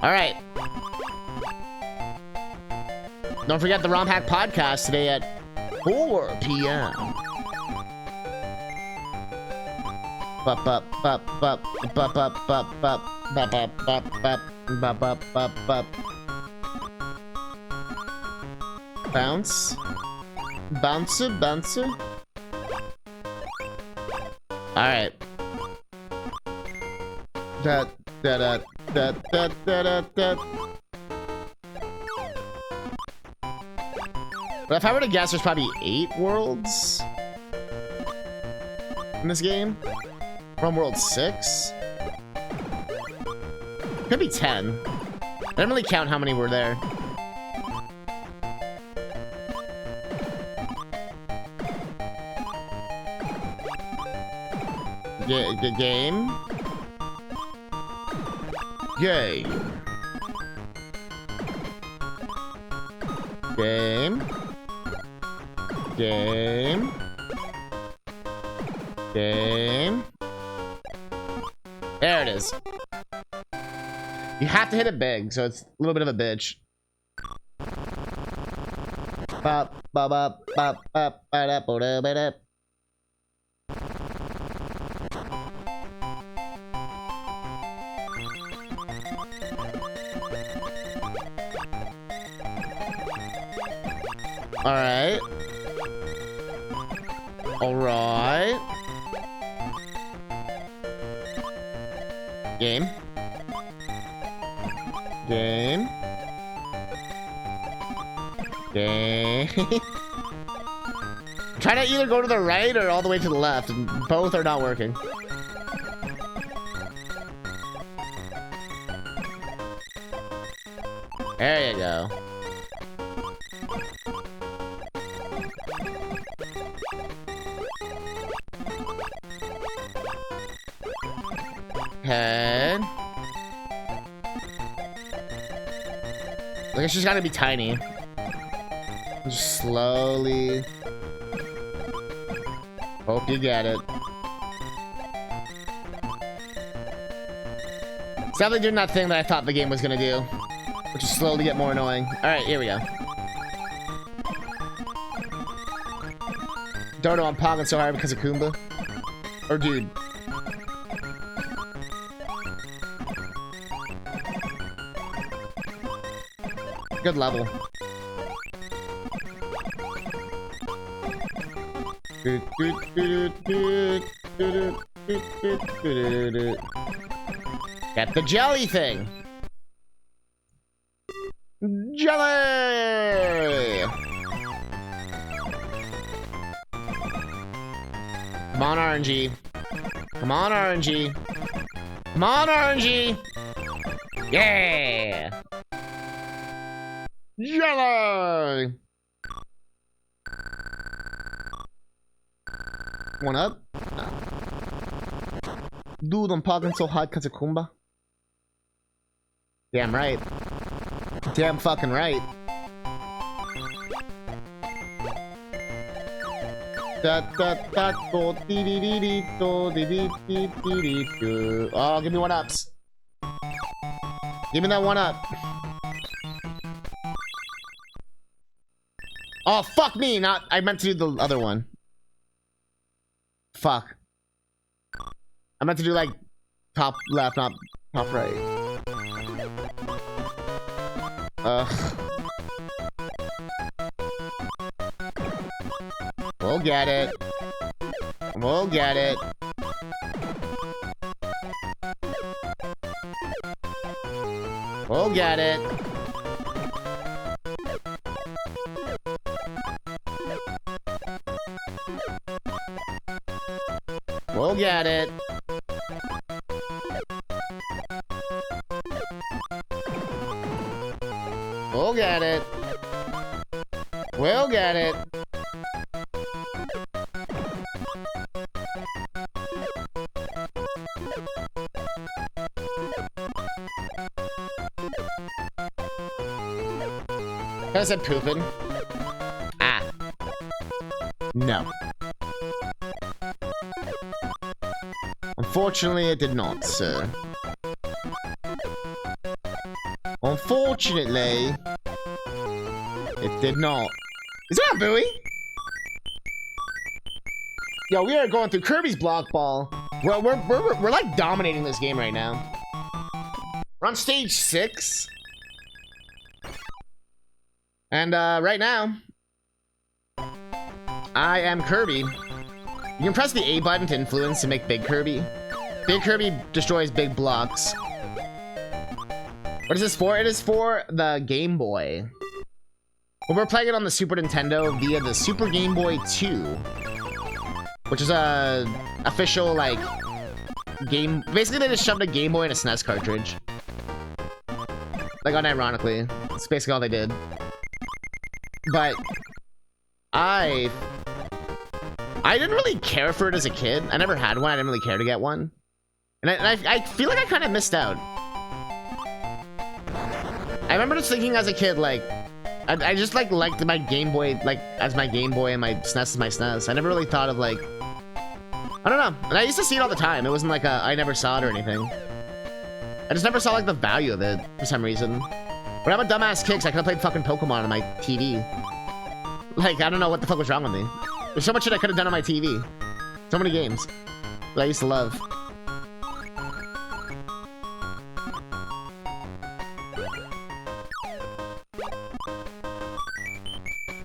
All right. Don't forget the ROM Hack podcast today at 4 p.m. Bounce. Bouncer. All right. But if I were to guess, there's probably 8 worlds in this game. We're on world 6. Could be 10. I didn't really count how many were there. Game. There it is. You have to hit it big, so it's a little bit of a bitch. All right. Game. Try to either go to the right or all the way to the left, and both are not working. There you go. Head. Like, it's just gotta be tiny. Just slowly. Hope you get it. definitely doing that thing that I thought the game was gonna do, which is slowly get more annoying. All right, here we go. Don't know I'm pogging so hard because of Kumba. Or dude. Good level. Get the jelly thing. Jelly! Come on, RNG. Come on, RNG. Come on, RNG. Yeah! Jelly! One up? No. Dude, I'm pogging so hard because of Kumba. Damn right. Damn fucking right. Oh, give me one ups. Give me that one up. Oh, fuck me. Not. I meant to do the other one. Fuck. I meant to do like top left, not top right. We'll get it. We'll get it. We'll get it. We'll get it. We'll get it. We'll get it. I said pooping. Ah. No. Unfortunately, it did not, sir. Unfortunately, it did not. Is that a buoy? Yo, we are going through Kirby's block ball. Well, we're like dominating this game right now. We're on stage 6. And right now, I am Kirby. You can press the A button to influence to make Big Kirby. Big Kirby destroys big blocks. What is this for? It is for the Game Boy. Well, we're playing it on the Super Nintendo via the Super Game Boy 2. Which is a official, like, game... Basically, they just shoved a Game Boy in a SNES cartridge. Like, unironically. That's basically all they did. But I didn't really care for it as a kid. I never had one. I didn't really care to get one. And I feel like I kind of missed out. I remember just thinking as a kid, like, I just, like, liked my Game Boy, like, as my Game Boy and my SNES as my SNES. I never really thought of, like, I don't know. And I used to see it all the time. It wasn't like I never saw it or anything. I just never saw, like, the value of it for some reason. When I'm a dumbass kid, I could have played fucking Pokemon on my TV. Like, I don't know what the fuck was wrong with me. There's so much shit I could have done on my TV. So many games that I used to love.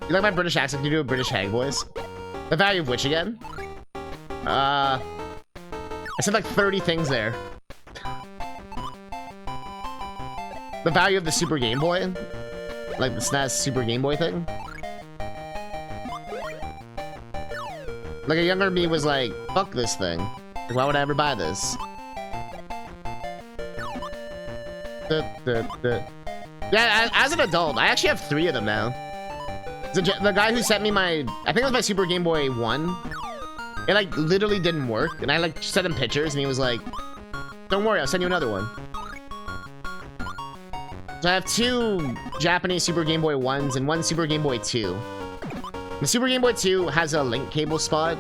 You like my British accent? Can you do a British hag voice? The value of which again? I said like 30 things there. The value of the Super Game Boy? Like the SNES Super Game Boy thing? Like a younger me was like, fuck this thing. Like, why would I ever buy this? Yeah, as an adult, I actually have 3 of them now. The guy who sent me my, I think it was my Super Game Boy 1. It like literally didn't work, and I like sent him pictures, and he was like, "Don't worry, I'll send you another one." So I have 2 Japanese Super Game Boy 1s and 1 Super Game Boy 2. The Super Game Boy 2 has a link cable spot,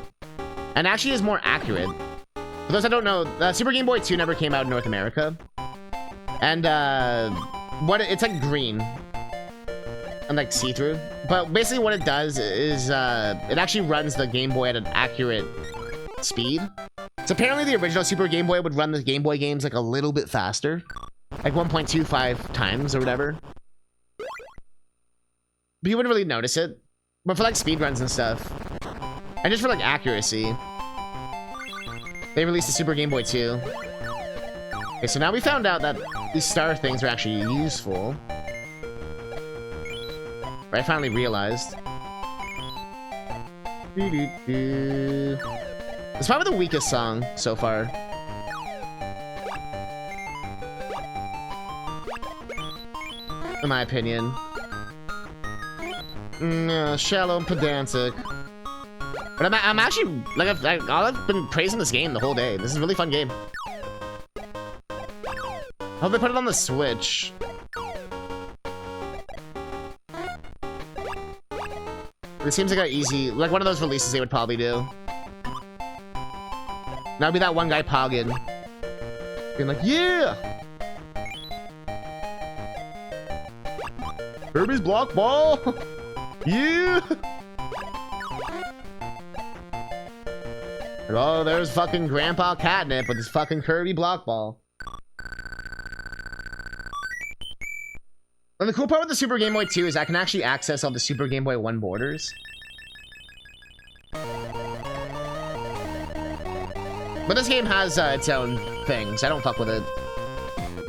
and actually is more accurate. For those that don't know, the Super Game Boy 2 never came out in North America. And it's like green and like see-through. But basically what it does is it actually runs the Game Boy at an accurate speed. So apparently the original Super Game Boy would run the Game Boy games like a little bit faster, like 1.25 times or whatever. But you wouldn't really notice it. But for like speed runs and stuff, and just for like accuracy, they released the Super Game Boy 2. Okay, so now we found out that these star things are actually useful. I finally realized. It's probably the weakest song so far. In my opinion. Shallow and pedantic. But I'm actually, like, I've been praising this game the whole day. This is a really fun game. I hope they put it on the Switch. It seems like an easy, like one of those releases they would probably do. Now be that one guy pogging. Being like, yeah! Kirby's block ball! Yeah! Oh, there's fucking Grandpa Catnip with his fucking Kirby block ball. And the cool part with the Super Game Boy 2 is I can actually access all the Super Game Boy 1 borders. But this game has its own things. I don't fuck with it.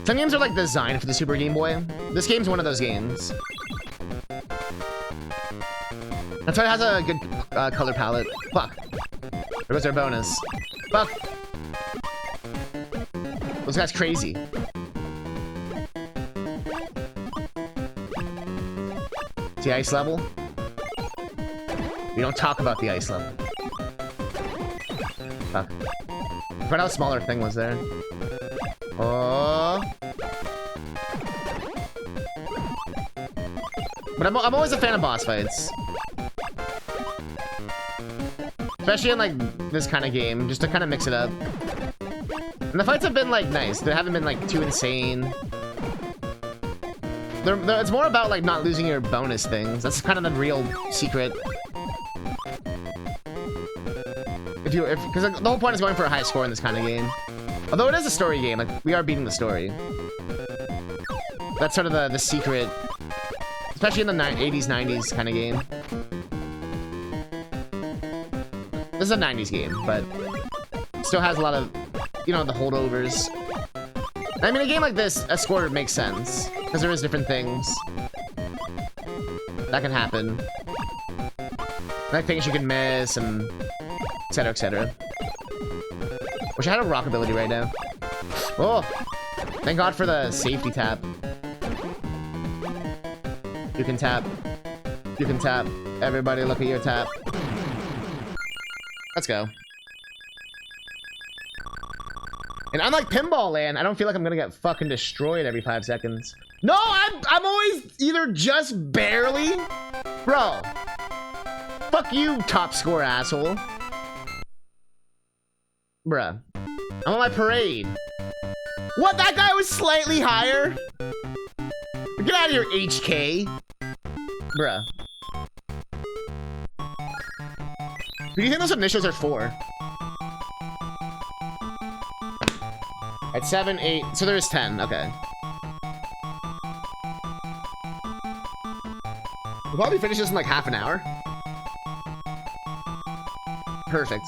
Some games are like designed for the Super Game Boy. This game's one of those games. That's why it has a good color palette. Fuck. There goes our bonus. Fuck. Those guys crazy. The ice level? We don't talk about the ice level. Fuck. I forgot how smaller thing was there. Oh. But I'm always a fan of boss fights. Especially in like this kind of game, just to kind of mix it up. And the fights have been like nice. They haven't been like too insane. It's more about like not losing your bonus things. That's kind of the real secret. Because the whole point is going for a high score in this kind of game. Although it is a story game, like we are beating the story. That's sort of the secret, especially in the 80s, 90s kind of game. This is a 90s game, but still has a lot of, you know, the holdovers. I mean, a game like this, a score makes sense because there is different things that can happen, like things you can miss and etc. etc. Wish I had a rock ability right now. Oh, thank God for the safety tap. You can tap. You can tap. Everybody, look at your tap. Let's go. And unlike Pinball Land, I don't feel like I'm gonna get fucking destroyed every 5 seconds. No, I'm always either just barely. Bro. Fuck you, top score asshole. Bruh. I'm on my parade. What? That guy was slightly higher? Get out of here, HK. Bruh. Who do you think those initials are for? At 7, 8, so there is 10, okay. We'll probably finish this in like half an hour. Perfect.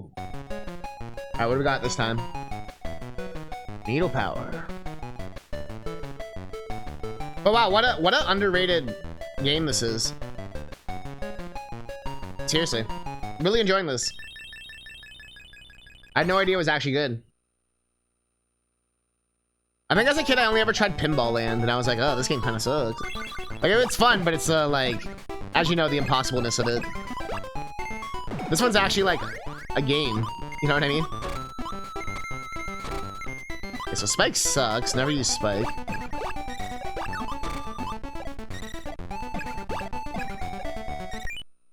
Alright, what do we got this time? Needle power. Oh wow, what a underrated game this is. Seriously. Really enjoying this. I had no idea it was actually good. I think as a kid I only ever tried Pinball Land and I was like, oh, this game kind of sucks. Like, it's fun, but it's like, as you know, the impossibleness of it. This one's actually like a game. You know what I mean? Okay, so Spike sucks. Never use Spike.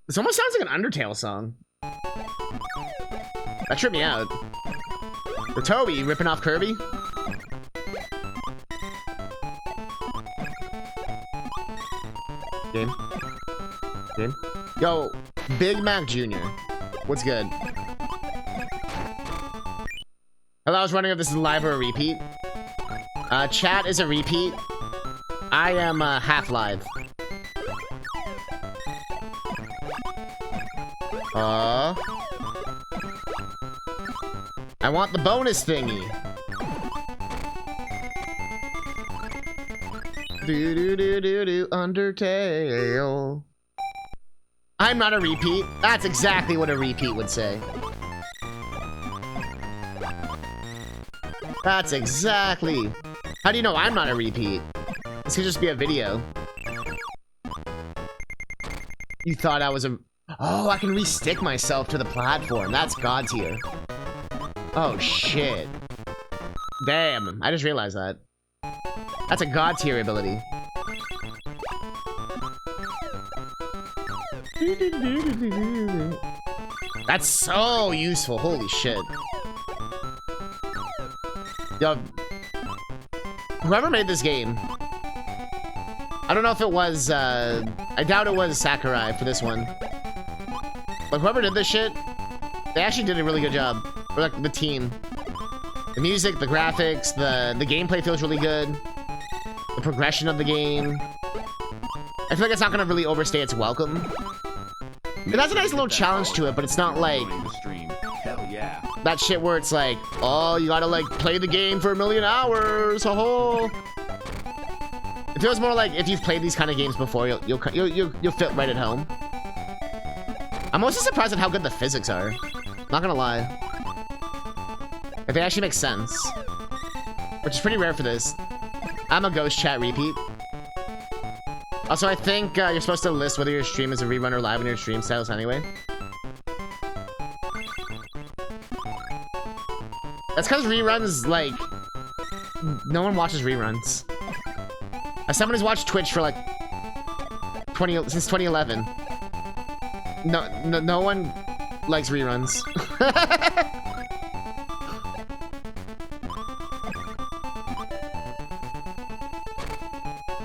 This almost sounds like an Undertale song. That tripped me out. Or Toby ripping off Kirby. Game. Game. Yo, Big Mac Jr. What's good? Hello, I was wondering if this is live or a repeat. Chat is a repeat. I am half live. I want the bonus thingy. Do Undertale. I'm not a repeat. That's exactly what a repeat would say. That's exactly. How do you know I'm not a repeat? This could just be a video. You thought I was a... Oh, I can re-stick myself to the platform. That's God tier. Oh, shit. Damn, I just realized that. That's a God tier ability. That's so useful. Holy shit. Yo, whoever made this game, I don't know if it was, I doubt it was Sakurai for this one. But whoever did this shit, they actually did a really good job. Or like the team. The music, the graphics, the gameplay feels really good. The progression of the game. I feel like it's not gonna really overstay its welcome. It has a nice little challenge to it, but it's not like that shit where it's like, oh, you gotta like play the game for 1,000,000 hours. Oh. It feels more like if you've played these kind of games before, you'll fit right at home. I'm mostly surprised at how good the physics are. Not gonna lie. If they actually make sense, which is pretty rare for this. I'm a ghost chat repeat. Also, I think you're supposed to list whether your stream is a rerun or live in your stream status anyway. That's because reruns, like, no one watches reruns. As someone who's watched Twitch for like since 2011, no one likes reruns.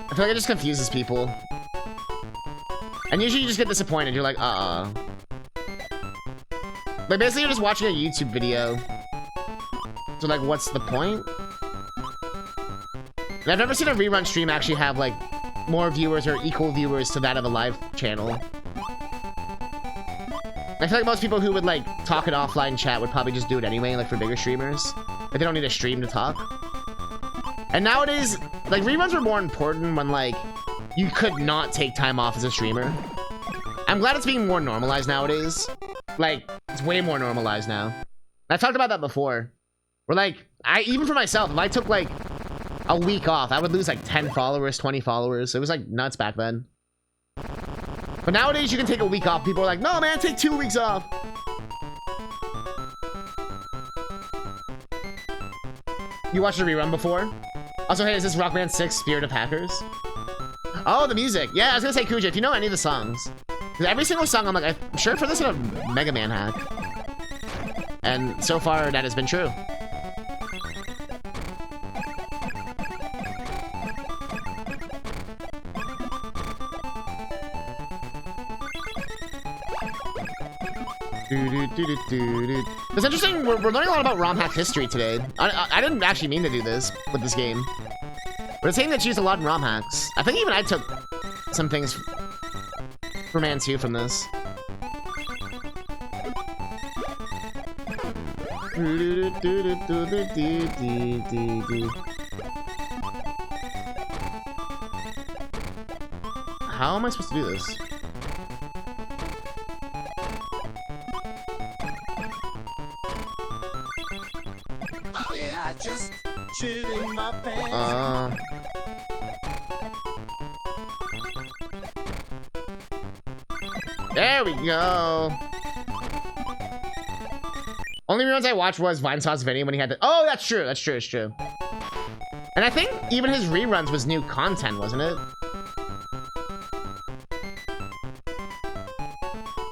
I feel like it just confuses people. And usually you just get disappointed. You're like, Like, basically you're just watching a YouTube video. So, like, what's the point? And I've never seen a rerun stream actually have, like, more viewers or equal viewers to that of a live channel. I feel like most people who would, like, talk in offline chat would probably just do it anyway, like, for bigger streamers. Like, they don't need a stream to talk. And nowadays, like, reruns are more important when, like, you could not take time off as a streamer. I'm glad it's being more normalized nowadays. Like, it's way more normalized now. I've talked about that before. Where, like, even for myself, if I took, like, a week off, I would lose, like, 10 followers, 20 followers. It was, like, nuts back then. But nowadays, you can take a week off. People are like, no, man, take 2 weeks off. You watched a rerun before? Also, hey, is this Rock Band 6 Spirit of Hackers? Oh, the music. Yeah, I was gonna say, Kuja, if you know any of the songs. Because every single song, I'm like, I'm sure for this is a Mega Man hack. And so far, that has been true. It's interesting, we're learning a lot about ROM hack history today. I didn't actually mean to do this with this game. But it's saying that she used a lot in ROM hacks. I think even I took some things for Man 2 from this. How am I supposed to do this? Just shitting my pants. There we go. Only reruns I watched was Vinesauce's video when he had the... Oh, that's true. That's true. It's true. And I think even his reruns was new content, wasn't it?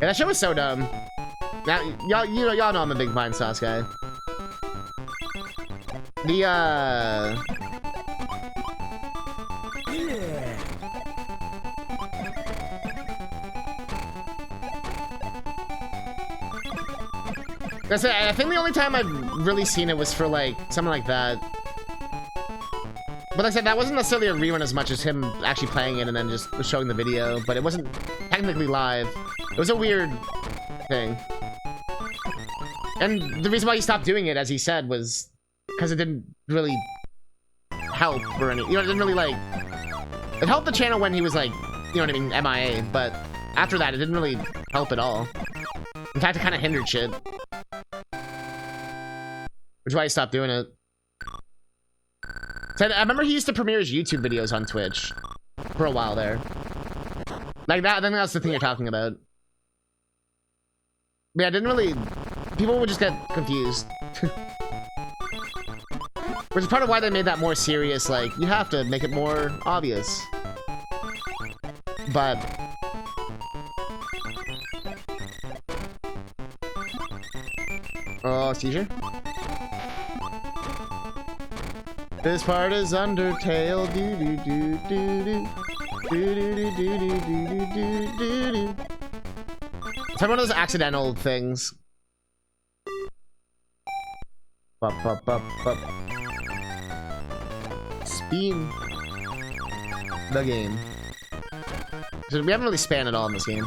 Yeah, that shit was so dumb. Now, y'all know I'm a big Vinesauce guy. That's it. I think the only time I've really seen it was for like something like that. But like I said, that wasn't necessarily a rerun as much as him actually playing it and then just showing the video. But it wasn't technically live. It was a weird thing. And the reason why he stopped doing it, as he said, was because it didn't really help or anything. You know, it didn't really like... It helped the channel when he was like, you know what I mean, MIA. But after that, it didn't really help at all. In fact, it kind of hindered shit. Which is why he stopped doing it. So I remember he used to premiere his YouTube videos on Twitch for a while there. Like that, I think that's the thing you're talking about. But yeah, it didn't really... People would just get confused. Which is part of why they made that more serious, like, you have to make it more obvious. But... Oh, seizure? This part is Undertale. Do do do do do. Do do do do do do do do do. It's like one of those accidental things. Bup bup bup bup. Spin the game. So we haven't really spanned it all in this game.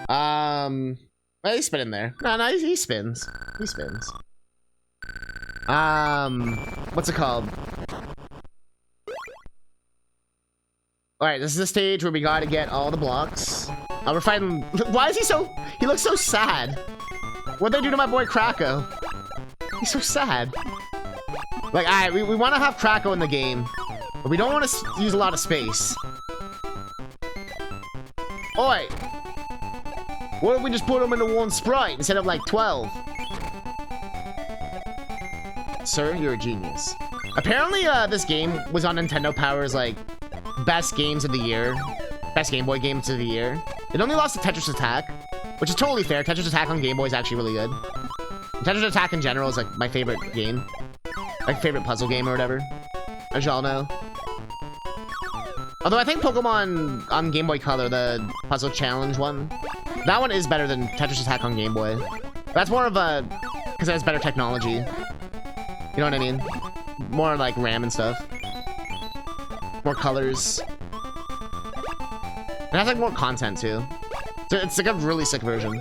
Well, he's spinning there. No, he spins. He spins. What's it called? Alright, this is the stage where we gotta get all the blocks. We're fighting... Why is he so... He looks so sad. What'd they do to my boy Krako? He's so sad. Like, alright, we want to have Krako in the game. But we don't want to use a lot of space. Oi! What if we just put him into one sprite instead of like 12? Sir, you're a genius. Apparently, this game was on Nintendo Power's, like, best games of the year. Best Game Boy games of the year. It only lost to Tetris Attack, which is totally fair. Tetris Attack on Game Boy is actually really good. Tetris Attack in general is, like, my favorite game. My favorite puzzle game or whatever. As y'all know. Although I think Pokemon on Game Boy Color, the Puzzle Challenge one, that one is better than Tetris Attack on Game Boy. That's more of a... because it has better technology. You know what I mean? More like RAM and stuff. More colors. It has like more content too. So it's like a really sick version.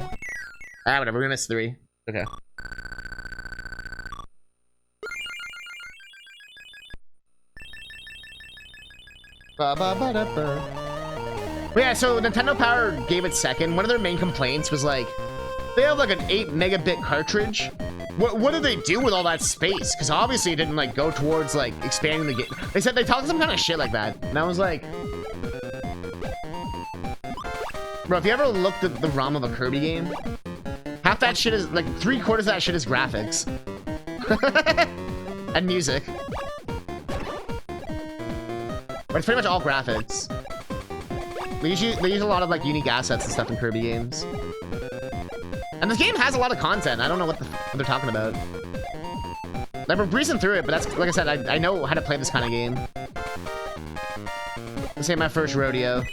Ah, whatever, we're gonna miss 3. Okay. But yeah, so Nintendo Power gave it second. One of their main complaints was like, they have like an 8 megabit cartridge. What did they do with all that space? Because obviously it didn't like go towards like expanding the game. They said they talked some kind of shit like that. And I was like, bro, if you ever looked at the ROM of a Kirby game, half that shit is like 3/4 of that shit is graphics. And music. But it's pretty much all graphics. They use a lot of like unique assets and stuff in Kirby games. And this game has a lot of content. I don't know what they're talking about. Like, we're breezing through it, but that's, like I said, I know how to play this kind of game. This ain't my first rodeo.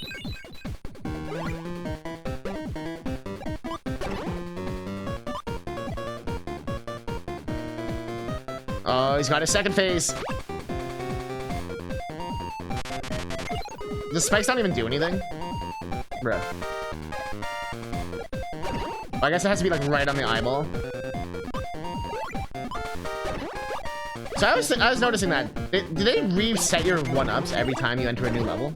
Oh, he's got his second phase. The spikes don't even do anything? Bruh. I guess it has to be like right on the eyeball. So I was noticing that. Do they reset your 1-ups every time you enter a new level?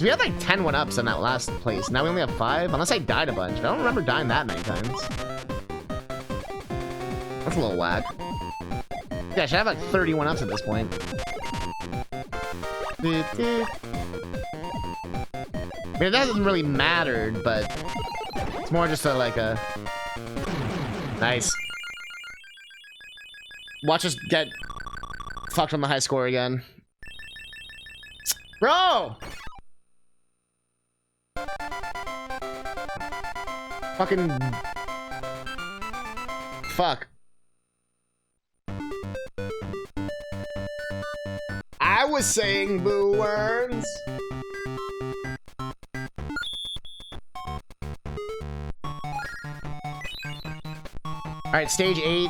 We had like 10 1-ups in that last place. Now we only have 5? Unless I died a bunch. I don't remember dying that many times. That's a little whack. Yeah, I should have like 30 1-ups at this point. I mean, that doesn't really matter, but it's more just a, like a... Nice. Watch us get fucked on the high score again. Bro! Fucking... Fuck. I was saying boo words. All right, stage 8.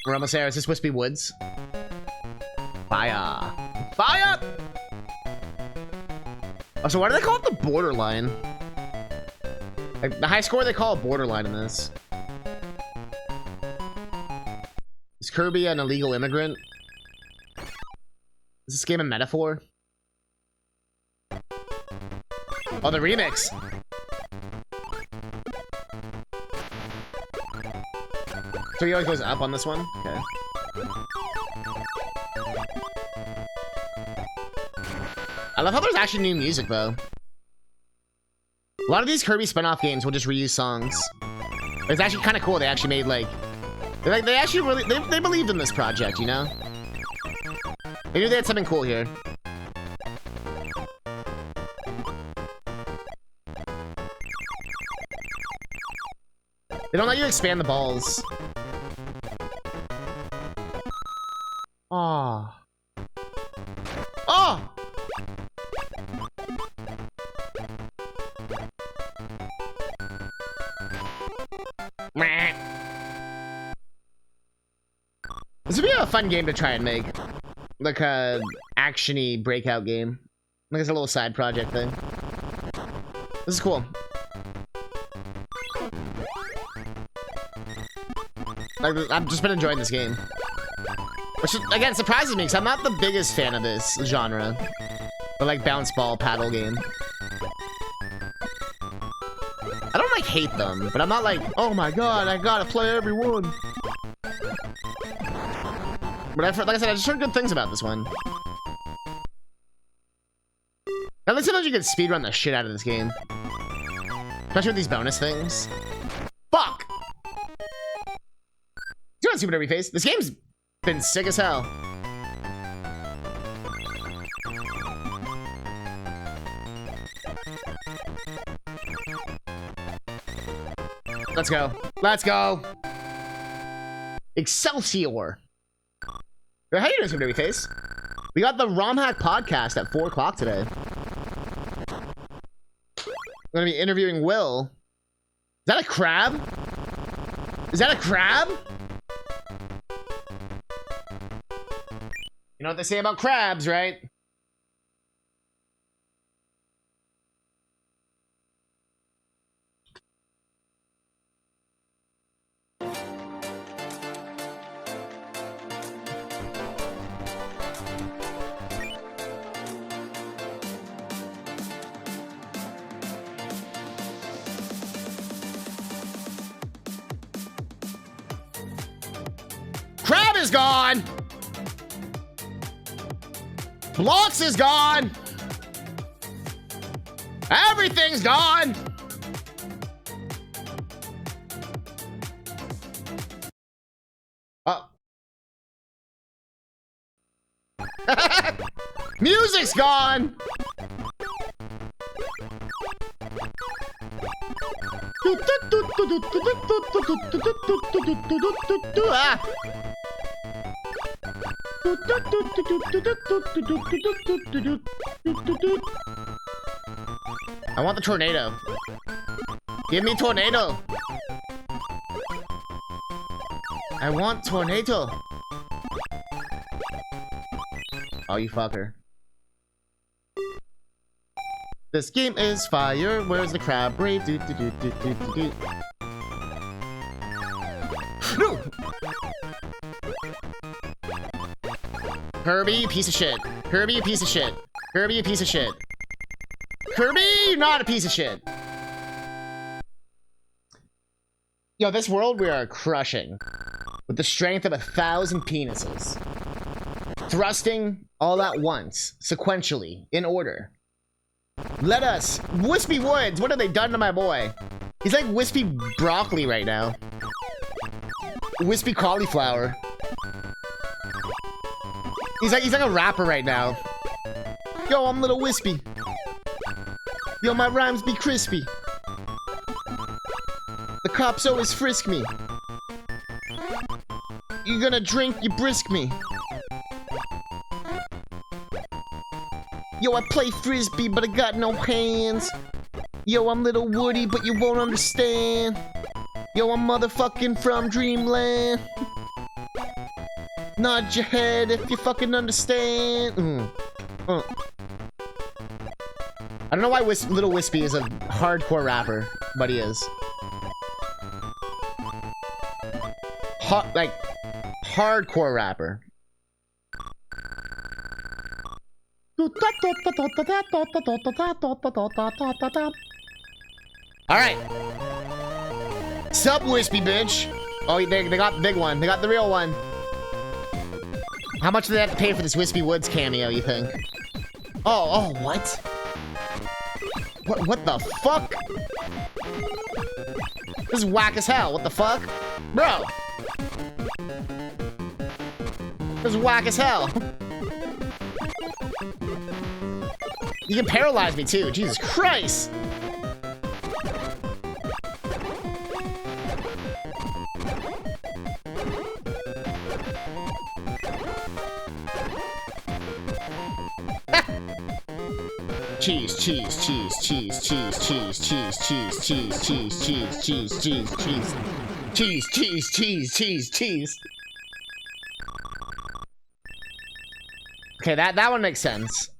We're almost there. Is this Wispy Woods? Fire. Fire! Oh, so why do they call it the borderline? Like, the high score they call it borderline in this. Is Kirby an illegal immigrant? Is this game a metaphor? Oh, the remix. So he always goes up on this one? Okay. I love how there's actually new music, though. A lot of these Kirby spin-off games will just reuse songs. It's actually kind of cool. They actually made, like... They actually really... They believed in this project, you know? They knew they had something cool here. They don't let you expand the balls. Oh. Oh! This would be a fun game to try and make. Like a action-y breakout game. Like it's a little side project thing. This is cool. Like, I've just been enjoying this game. Which, again, surprises me, because I'm not the biggest fan of this genre. But, like, bounce ball paddle game. I don't, like, hate them, but I'm not like, oh my god, I gotta play every one. But like I said, I just heard good things about this one. At least sometimes you can speedrun the shit out of this game. Especially with these bonus things. Fuck! You want to see what every face? This game's been sick as hell. Let's go. Let's go. Excelsior. How you doing, some face? We got the ROM Hack podcast at 4 o'clock today. I'm gonna be interviewing Will. Is that a crab? Is that a crab? You know what they say about crabs, right? Crab is gone! Blocks is gone! Everything's gone! Oh. Music's gone! Ah. I want the tornado. Give me tornado. I want tornado. Oh, you fucker. This game is fire. Where's the crab? Brave. Do, do, do, do, do, do, do. No! Kirby, you piece of shit. Kirby, you piece of shit. Kirby, you piece of shit. Kirby, you're not a piece of shit. Yo, this world we are crushing. With the strength of 1,000 penises. Thrusting all at once, sequentially, in order. Let us. Wispy Woods, what have they done to my boy? He's like wispy broccoli right now. Wispy cauliflower. He's like a rapper right now. Yo, I'm little wispy. Yo, my rhymes be crispy. The cops always frisk me. You gonna drink, you brisk me. Yo, I play frisbee, but I got no hands. Yo, I'm little Woody, but you won't understand. Yo, I'm motherfucking from Dreamland. Nod your head if you fucking understand. I don't know why Little Wispy is a hardcore rapper, but he is. Like, hardcore rapper. Alright. Sup, Wispy bitch. Oh, they got the big one. They got the real one. How much do they have to pay for this Wispy Woods cameo, you think? Oh, what? What the fuck? This is whack as hell. What the fuck? Bro. This is whack as hell. You can paralyze me too. Jesus Christ. Cheese, cheese, cheese, cheese, cheese, cheese, cheese, cheese, cheese, cheese, cheese, cheese, cheese, cheese, cheese, cheese, cheese, cheese, cheese. Okay, that one makes sense.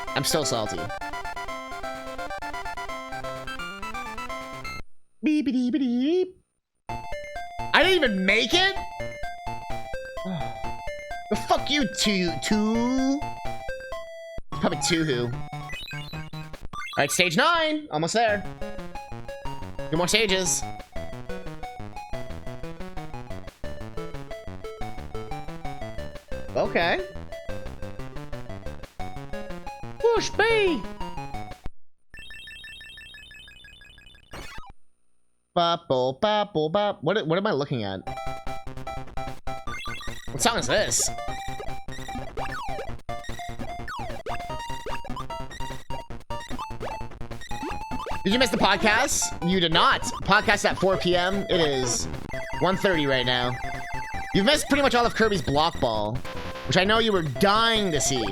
I'm still salty. Beep beep beep beep. I didn't even make it. The fuck you two. Probably two. Alright, stage 9. Almost there. 2 more stages. Okay. Push B. Bop, bop, bop. What am I looking at? What song is this? Did you miss the podcast? You did not. Podcast at 4 p.m. It is 1:30 right now. You've missed pretty much all of Kirby's Block Ball, which I know you were dying to see.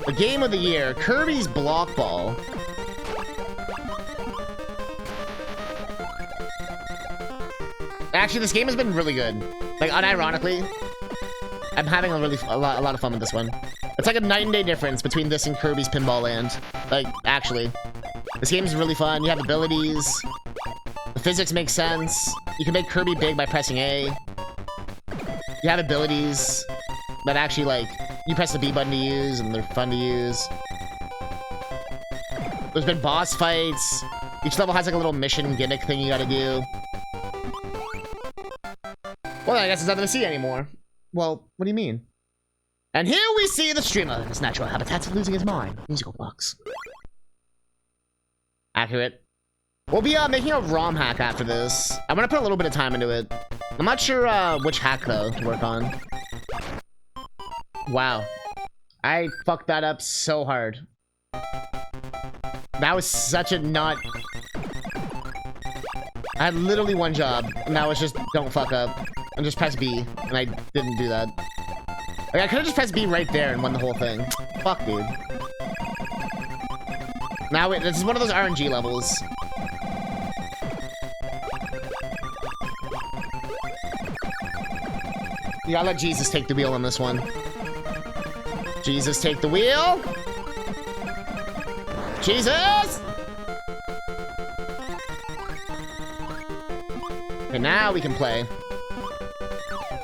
The game of the year, Kirby's Block Ball. Actually, this game has been really good. Like, unironically, I'm having a lot of fun with this one. It's like a night and day difference between this and Kirby's Pinball Land. Like, actually. This game is really fun. You have abilities. The physics make sense. You can make Kirby big by pressing A. You have abilities that actually, like, you press the B button to use, and they're fun to use. There's been boss fights. Each level has, like, a little mission gimmick thing you gotta do. Well, I guess there's nothing to see anymore. Well, what do you mean? And here we see the streamer in his natural habitats of losing his mind. Musical box. Accurate. We'll be making a ROM hack after this. I'm gonna put a little bit of time into it. I'm not sure which hack though to work on. Wow. I fucked that up so hard. That was such a not... I had literally one job, and that was just don't fuck up. And just press B, and I didn't do that. Like, I could've just pressed B right there and won the whole thing. Fuck, dude. Now, wait, this is one of those RNG levels. You gotta let Jesus take the wheel on this one. Jesus, take the wheel! Jesus! Okay, now we can play.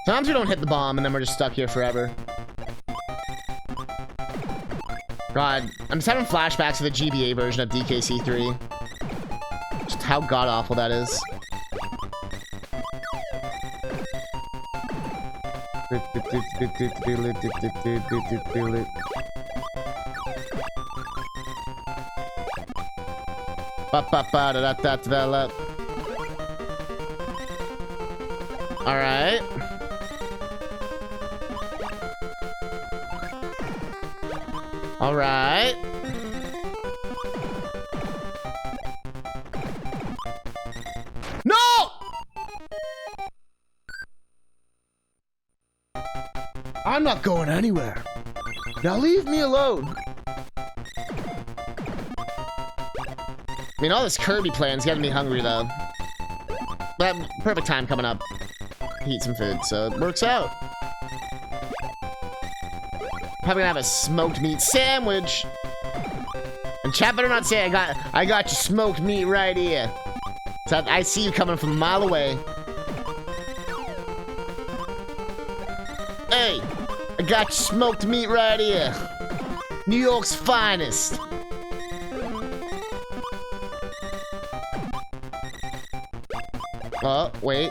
Sometimes we don't hit the bomb, and then we're just stuck here forever. God, I'm just having flashbacks to the GBA version of DKC3. Just how god-awful that is. Alright. Alright. No! I'm not going anywhere. Now leave me alone. I mean, all this Kirby plan's getting me hungry, though. But perfect time coming up to eat some food, so it works out. Probably gonna have a smoked meat sandwich. And chat better not say I got your smoked meat right here. So I see you coming from a mile away. Hey, I got your smoked meat right here. New York's finest. Oh, wait.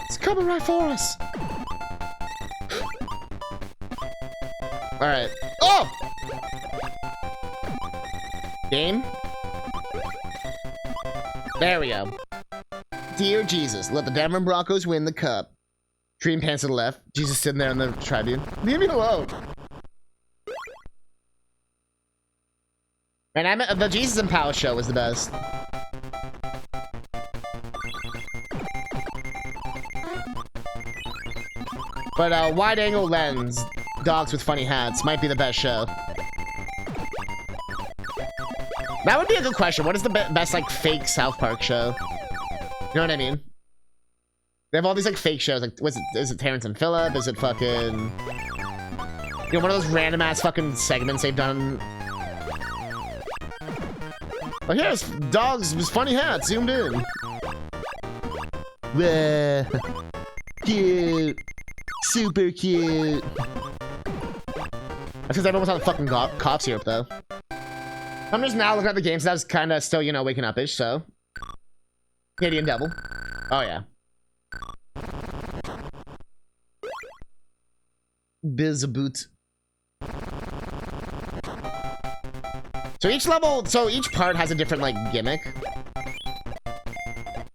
It's coming right for us. Alright. Oh! Game? There we go. Dear Jesus, let the Denver Broncos win the cup. Dream pants to the left. Jesus sitting there on the tribune. Leave me alone. And the Jesus and Power show was the best. But wide angle lens, dogs with funny hats might be the best show. That would be a good question. What is the best like fake South Park show? You know what I mean? They have all these like fake shows. Like, is it Terrence and Phillip? Is it fucking, you know, one of those random ass fucking segments they've done? Oh, here's dogs with funny hats zoomed in. Cute. Super cute. That's because everyone's on the fucking cough syrup, though. I'm just now looking at the games that was kind of still, you know, waking up-ish, so. Canadian Devil. Oh, yeah. Bizaboot. So each level, so each part has a different, like, gimmick.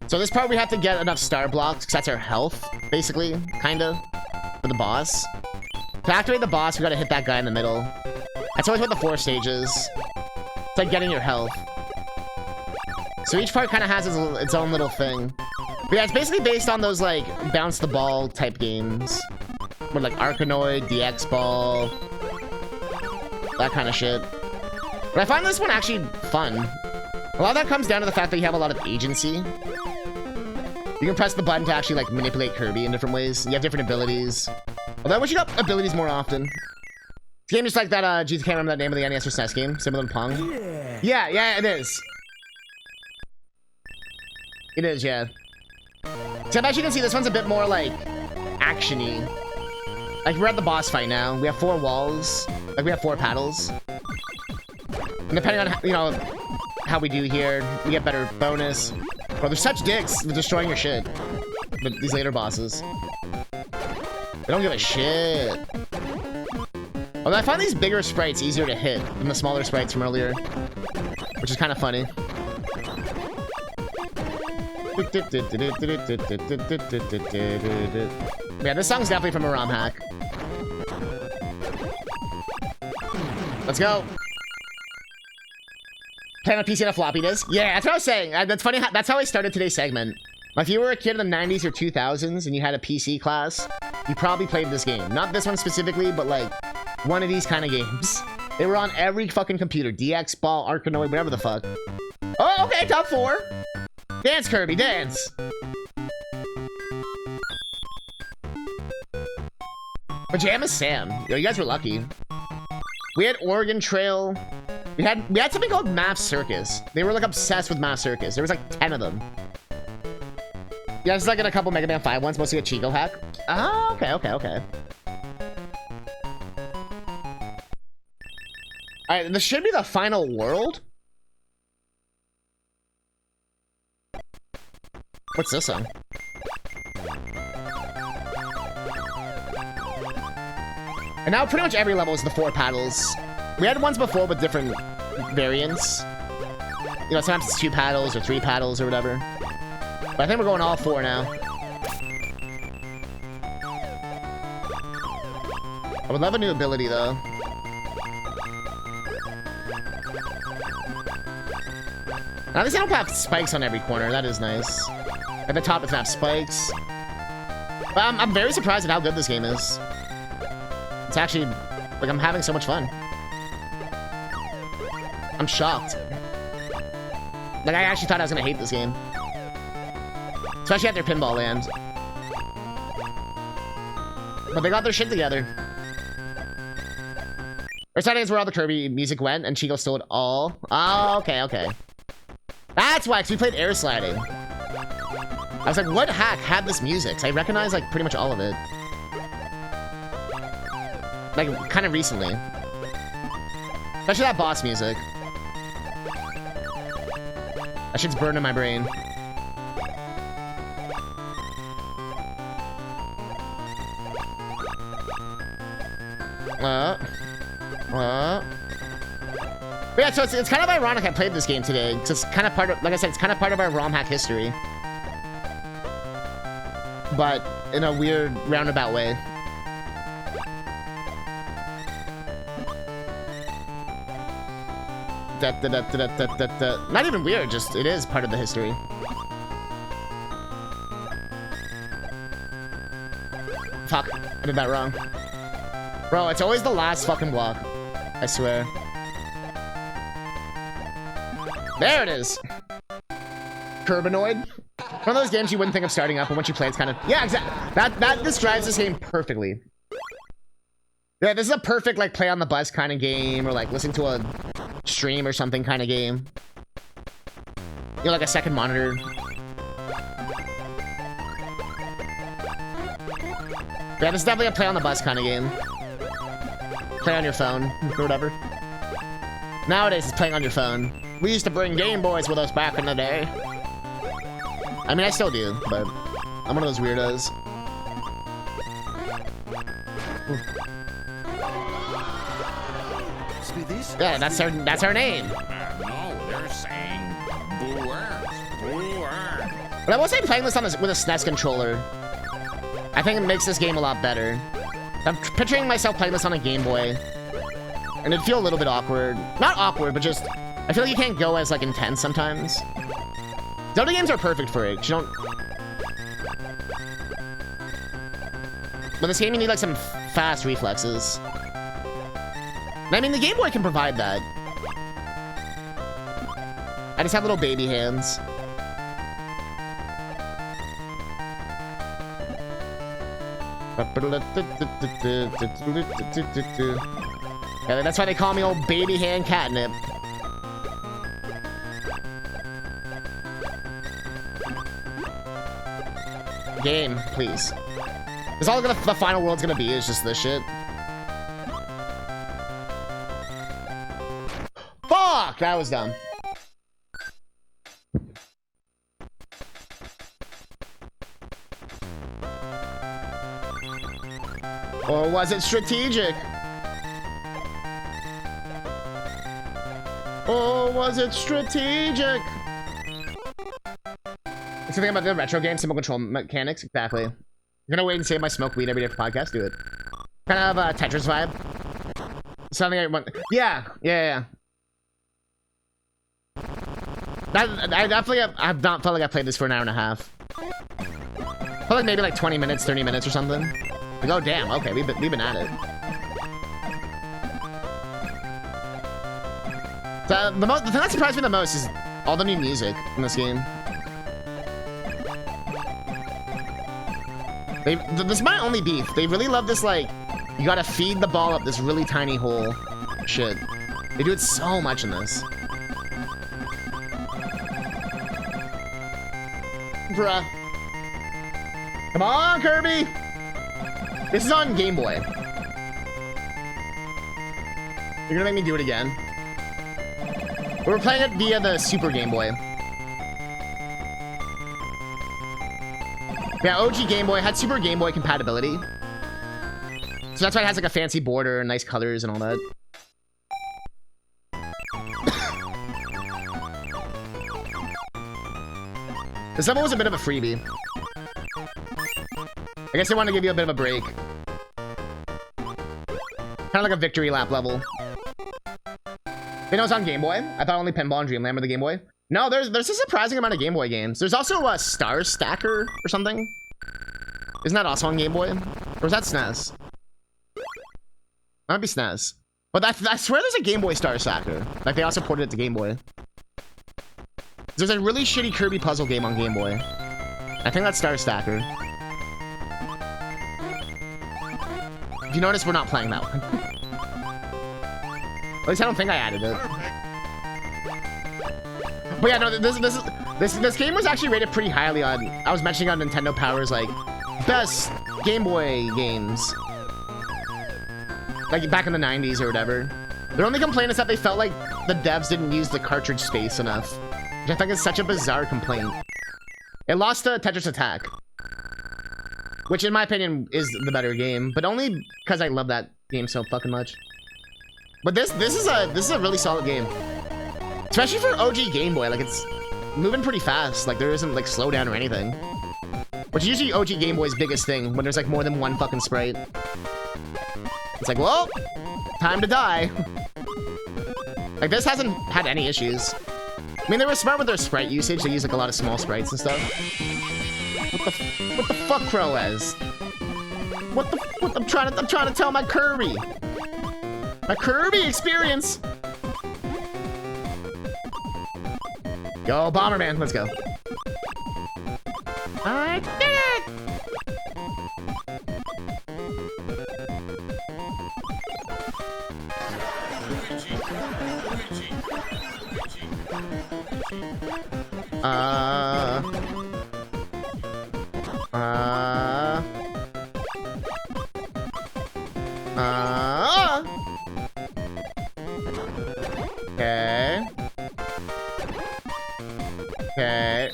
So this part we have to get enough star blocks, because that's our health, basically, kind of, for the boss. To activate the boss, we gotta hit that guy in the middle. That's always what the 4 stages. It's like getting your health. So each part kind of has its own little thing. But yeah, it's basically based on those, like, bounce the ball type games. With, like, Arkanoid, DX Ball, that kind of shit. But I find this one actually fun. A lot of that comes down to the fact that you have a lot of agency. You can press the button to actually, like, manipulate Kirby in different ways. You have different abilities. Although I wish you got abilities more often. This game is like that, geez, I can't remember the name of the NES or SNES game. Similar to Pong. Yeah, it is. It is, yeah. So as you can see, this one's a bit more, like, action-y. Like, we're at the boss fight now. We have 4 walls. Like, we have 4 paddles. And depending on, you know, how we do here, we get better bonus. Bro, they're such dicks. They're destroying your shit. But these later bosses. They don't give a shit. Although I find these bigger sprites easier to hit than the smaller sprites from earlier. Which is kind of funny. Yeah, this song's definitely from a ROM hack. Let's go. Playing on PC and a floppy disk? Yeah, that's what I was saying. That's funny. That's how I started today's segment. If you were a kid in the 90s or 2000s and you had a PC class, you probably played this game. Not this one specifically, but like one of these kind of games. They were on every fucking computer. DX Ball, Arkanoid, whatever the fuck. Oh, okay, top 4. Dance, Kirby, dance. Pajama Sam. Yo, you guys were lucky. We had Oregon Trail. We had something called Math Circus. They were like obsessed with Math Circus. There was like 10 of them. Yeah, it's like in a couple Mega Man 5 ones, mostly a Chico hack. Oh, okay. Alright, this should be the final world. What's this song? And now pretty much every level is the 4 paddles. We had ones before with different variants. You know, sometimes it's 2 paddles or 3 paddles or whatever. But I think we're going all 4 now. I would love a new ability, though. At least I don't have spikes on every corner. That is nice. At the top, it's not spikes. But I'm very surprised at how good this game is. It's actually Like, I'm having so much fun. I'm shocked. Like, I actually thought I was gonna hate this game. Especially after Pinball Land. But they got their shit together. Our starting is where all the Kirby music went, and Chico stole it all. Oh, okay, okay. That's why, because we played Air Sliding. I was like, what hack had this music? So I recognize, like, pretty much all of it. Like, kind of recently. Especially that boss music. That shit's burned in my brain. But yeah, so it's kind of ironic I played this game today. It's kind of part of, like I said, it's kind of part of our ROM hack history. But in a weird, roundabout way. Not even weird, just it is part of the history. Fuck, I did that wrong. Bro, it's always the last fucking block. I swear. There it is. Curbinoid. One of those games you wouldn't think of starting up, but once you play, it's kind of... Yeah, exactly. That describes this game perfectly. Yeah, this is a perfect, like, play on the bus kind of game, or, like, listen to a stream or something kind of game. You know, like a second monitor. Yeah, this is definitely a play on the bus kind of game. Play on your phone, or whatever. Nowadays, it's playing on your phone. We used to bring Game Boys with us back in the day. I mean, I still do, but I'm one of those weirdos. Yeah, that's our name. No, they're saying boo-er, boo-er. But I will say playing this on with a SNES controller, I think it makes this game a lot better. I'm picturing myself playing this on a Game Boy, and it'd feel a little bit awkward. Not awkward, but just I feel like you can't go as like intense sometimes. Zelda games are perfect for it. You don't. But this game you need like some fast reflexes. And I mean, the Game Boy can provide that. I just have little baby hands. Yeah, that's why they call me old baby hand catnip. Game, please. That's all the final world's gonna be, is just this shit. Fuck! That was dumb. Or was it strategic? Or was it strategic? It's the thing about the retro game, simple control mechanics. Exactly. I'm gonna wait and save my smoke weed every day for podcast. Do it. Kind of a Tetris vibe. Something I want. Yeah. I definitely have not felt like I played this for an hour and a half. Felt like maybe like 20 minutes, 30 minutes or something. Like, oh damn, okay, we've been at it. The thing that surprised me the most is all the new music in this game. This might only be, they really love this, like, you gotta feed the ball up this really tiny hole shit. They do it so much in this. Bruh. Come on, Kirby! This is on Game Boy. You're gonna make me do it again. We're playing it via the Super Game Boy. Yeah, OG Game Boy had Super Game Boy compatibility. So that's why it has like a fancy border and nice colors and all that. This level was a bit of a freebie. I guess they want to give you a bit of a break. Kind of like a victory lap level. You know it's on Game Boy? I thought only Pinball and Dreamland were the Game Boy. No, there's a surprising amount of Game Boy games. There's also a Star Stacker or something. Isn't that also on Game Boy? Or was that SNES? That'd be SNES. But I swear there's a Game Boy Star Stacker. Like, they also ported it to Game Boy. There's a really shitty Kirby puzzle game on Game Boy. I think that's Star Stacker. If you notice, we're not playing that one. At least I don't think I added it. But yeah, no, this game was actually rated pretty highly on... I was mentioning on Nintendo Power's, like, best Game Boy games. Like, back in the 90s or whatever. Their only complaint is that they felt like the devs didn't use the cartridge space enough. Which I think is such a bizarre complaint. It lost to Tetris Attack. Which, in my opinion, is the better game. But only because I love that game so fucking much. But this is a really solid game. Especially for OG Game Boy, like, it's moving pretty fast. Like, there isn't, like, slowdown or anything. Which is usually OG Game Boy's biggest thing, when there's, like, more than one fucking sprite. It's like, well, time to die. Like, this hasn't had any issues. I mean, they were smart with their sprite usage. They use, like, a lot of small sprites and stuff. What the fuck, Croaz? I'm trying to tell my Kirby. My Kirby experience. Yo, Bomberman, let's go. I did it! Okay. Okay.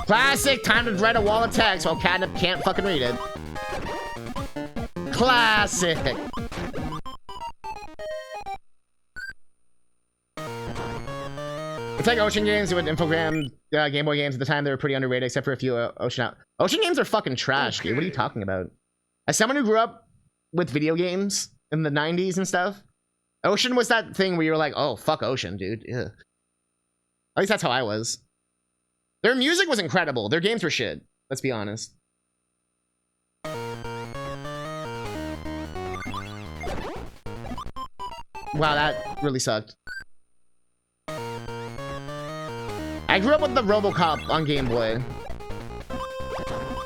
Classic! Time to write a wall of text while Catnip can't fucking read it. Classic! It's like Ocean games with Infogram Game Boy games at the time. They were pretty underrated, except for a few Ocean games are fucking trash, dude. What are you talking about? As someone who grew up with video games in the 90s and stuff, Ocean was that thing where you were like, oh, fuck Ocean, dude. Yeah. At least that's how I was. Their music was incredible. Their games were shit. Let's be honest. Wow, that really sucked. I grew up with the RoboCop on Game Boy.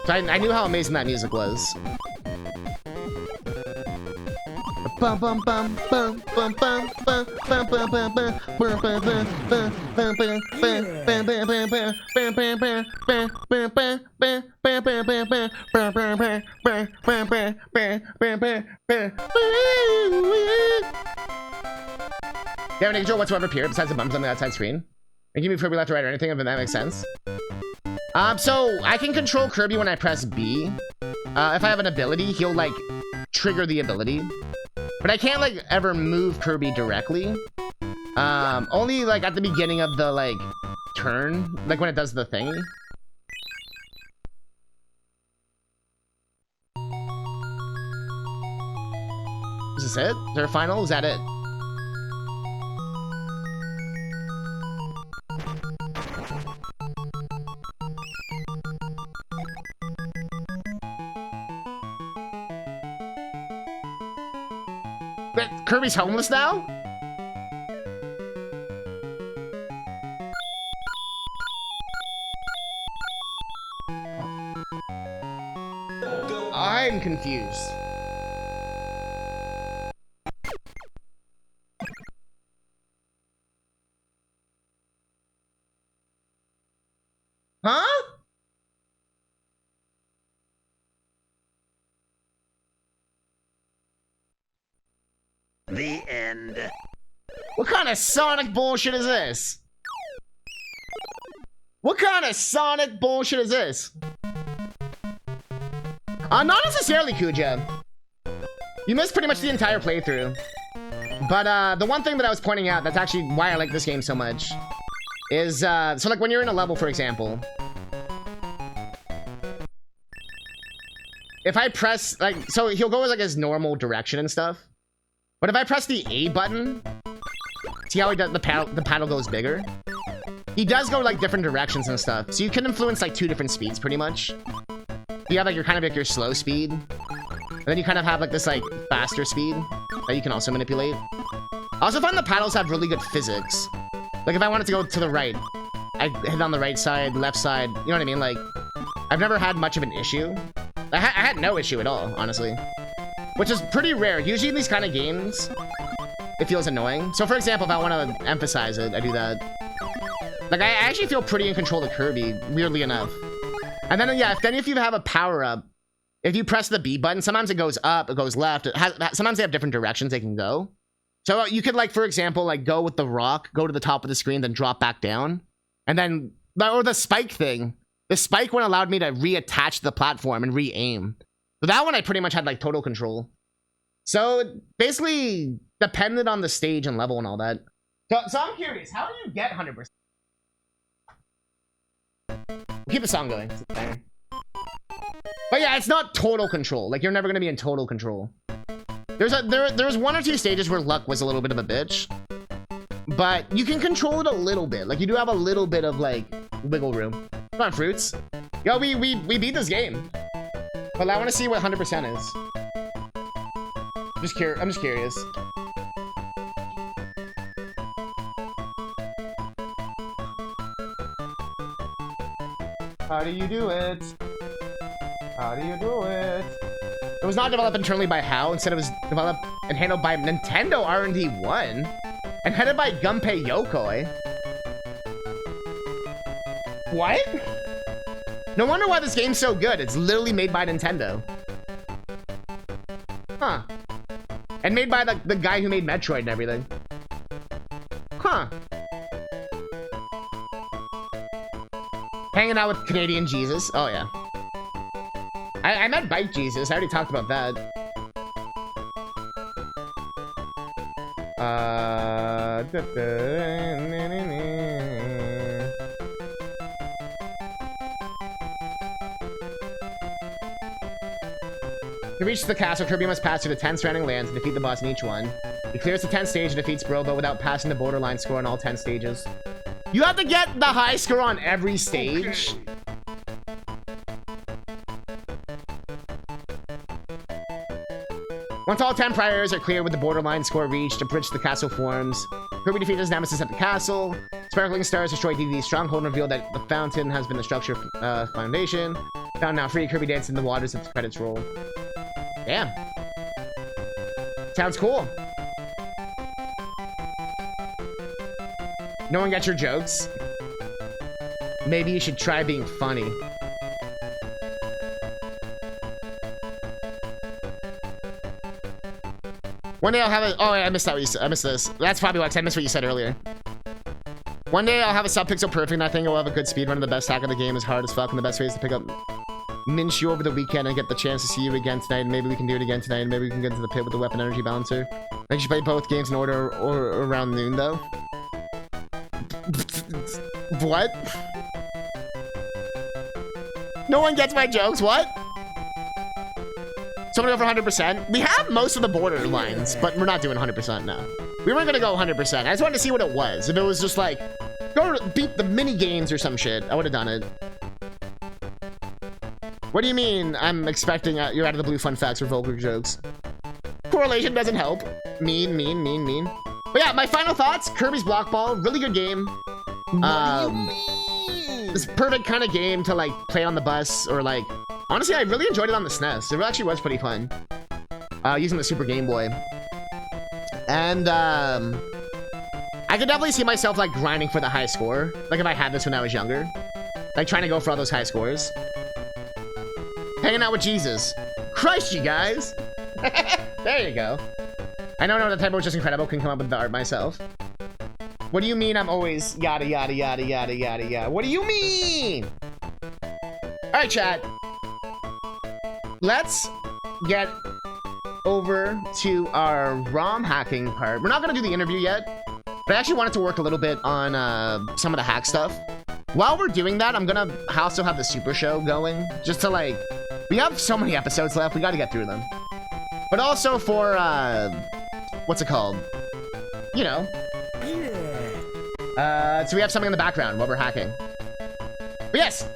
So I knew how amazing that music was. Bum bum bum bum bum bum bum bum bum bum bum Do you have any control whatsoever period besides the bumps on the outside screen? And give me Kirby left or right or anything, if that makes sense. So I can control Kirby when I press B. If I have an ability, he'll like trigger the ability. But I can't like ever move Kirby directly. Only like at the beginning of the like turn, like when it does the thing. Is this it? Is there a final? Is that it? Kirby's homeless now? I'm confused. Huh? The end. What kind of Sonic bullshit is this? What kind of Sonic bullshit is this? Not necessarily, Kuja. You missed pretty much the entire playthrough. But the one thing that I was pointing out, that's actually why I like this game so much, is so like when you're in a level, for example, if I press like, so he'll go like his normal direction and stuff. But if I press the A button, see how he does the paddle goes bigger? He does go like different directions and stuff. So you can influence like 2 different speeds pretty much. You have like your kind of like your slow speed. And then you kind of have like this like faster speed. that you can also manipulate. I also find the paddles have really good physics. Like if I wanted to go to the right, I hit on the right side, left side, you know what I mean? Like, I've never had much of an issue. I had no issue at all, honestly. Which is pretty rare. Usually in these kind of games, it feels annoying. So for example, if I want to emphasize it, I do that. Like, I actually feel pretty in control of Kirby, weirdly enough. And then, yeah, if you have a power-up, if you press the B button, sometimes it goes up, it goes left. Sometimes they have different directions they can go. So you could, like, for example, like, go with the rock, go to the top of the screen, then drop back down. And then, or the spike thing. The spike one allowed me to reattach the platform and re-aim. So that one I pretty much had, like, total control. So it basically depended on the stage and level and all that. So I'm curious, how do you get 100%? Keep the song going. But yeah, it's not total control. Like, you're never going to be in total control. There's one or two stages where luck was a little bit of a bitch. But you can control it a little bit. Like, you do have a little bit of, like, wiggle room. Come on, fruits. Yo, we beat this game. But I want to see what 100% is. I'm just curious. How do you do it? How do you do it? It was not developed internally by HAL. Instead, it was developed and handled by Nintendo R&D 1 and headed by Gunpei Yokoi. What? No wonder why this game's so good. It's literally made by Nintendo. Huh. And made by the guy who made Metroid and everything. Huh. Hanging out with Canadian Jesus. Oh, yeah. I met Bike Jesus. I already talked about that. To reach the castle, Kirby must pass through the 10 surrounding lands and defeat the boss in each one. He clears the 10th stage and defeats Brobo without passing the borderline score on all 10 stages. You have to get the high score on every stage. Okay. Once all 10 prior areas are cleared with the borderline score reached, a bridge to the castle forms. Kirby defeats his nemesis at the castle. Sparkling stars destroy DD's stronghold and reveal that the fountain has been the structure foundation. Found now free, Kirby dances in the waters as the credits roll. Damn. Sounds cool. No one gets your jokes? Maybe you should try being funny. One day I'll have a... Oh, yeah, I missed that. I missed this. That's probably why I missed what you said earlier. One day I'll have a sub-pixel perfect, and I think I'll have a good speedrun of the best hack of the game is hard as fuck, and the best way is to pick up Minshew over the weekend and get the chance to see you again tonight, and maybe we can do it again tonight, and maybe we can get into the pit with the weapon energy balancer. I think you should play both games in order or around noon, though. What? No one gets my jokes, what? So I'm gonna go for 100%. We have most of the border lines, but we're not doing 100% now. We weren't gonna go 100%. I just wanted to see what it was. If it was just like, go beat the mini games or some shit, I would have done it. What do you mean I'm expecting you're out of the blue fun facts or vulgar jokes? Correlation doesn't help. Mean. But yeah, my final thoughts, Kirby's Block Ball, really good game. What do you mean? This perfect kind of game to like play on the bus or like, honestly, I really enjoyed it on the SNES. It actually was pretty fun. Using the Super Game Boy. And I could definitely see myself like grinding for the high score. Like if I had this when I was younger. Like trying to go for all those high scores. Hanging out with Jesus. Christ, you guys. There you go. I know the typo is just incredible. Can come up with the art myself. What do you mean I'm always yada yada yada yada yada yada? What do you mean? Alright, chat. Let's get over to our ROM hacking part. We're not gonna do the interview yet, but I actually wanted to work a little bit on some of the hack stuff. While we're doing that, I'm gonna also have the Super Show going, just to like, we have so many episodes left, we gotta get through them. But also for, what's it called? You know. So we have something in the background while we're hacking. But yes,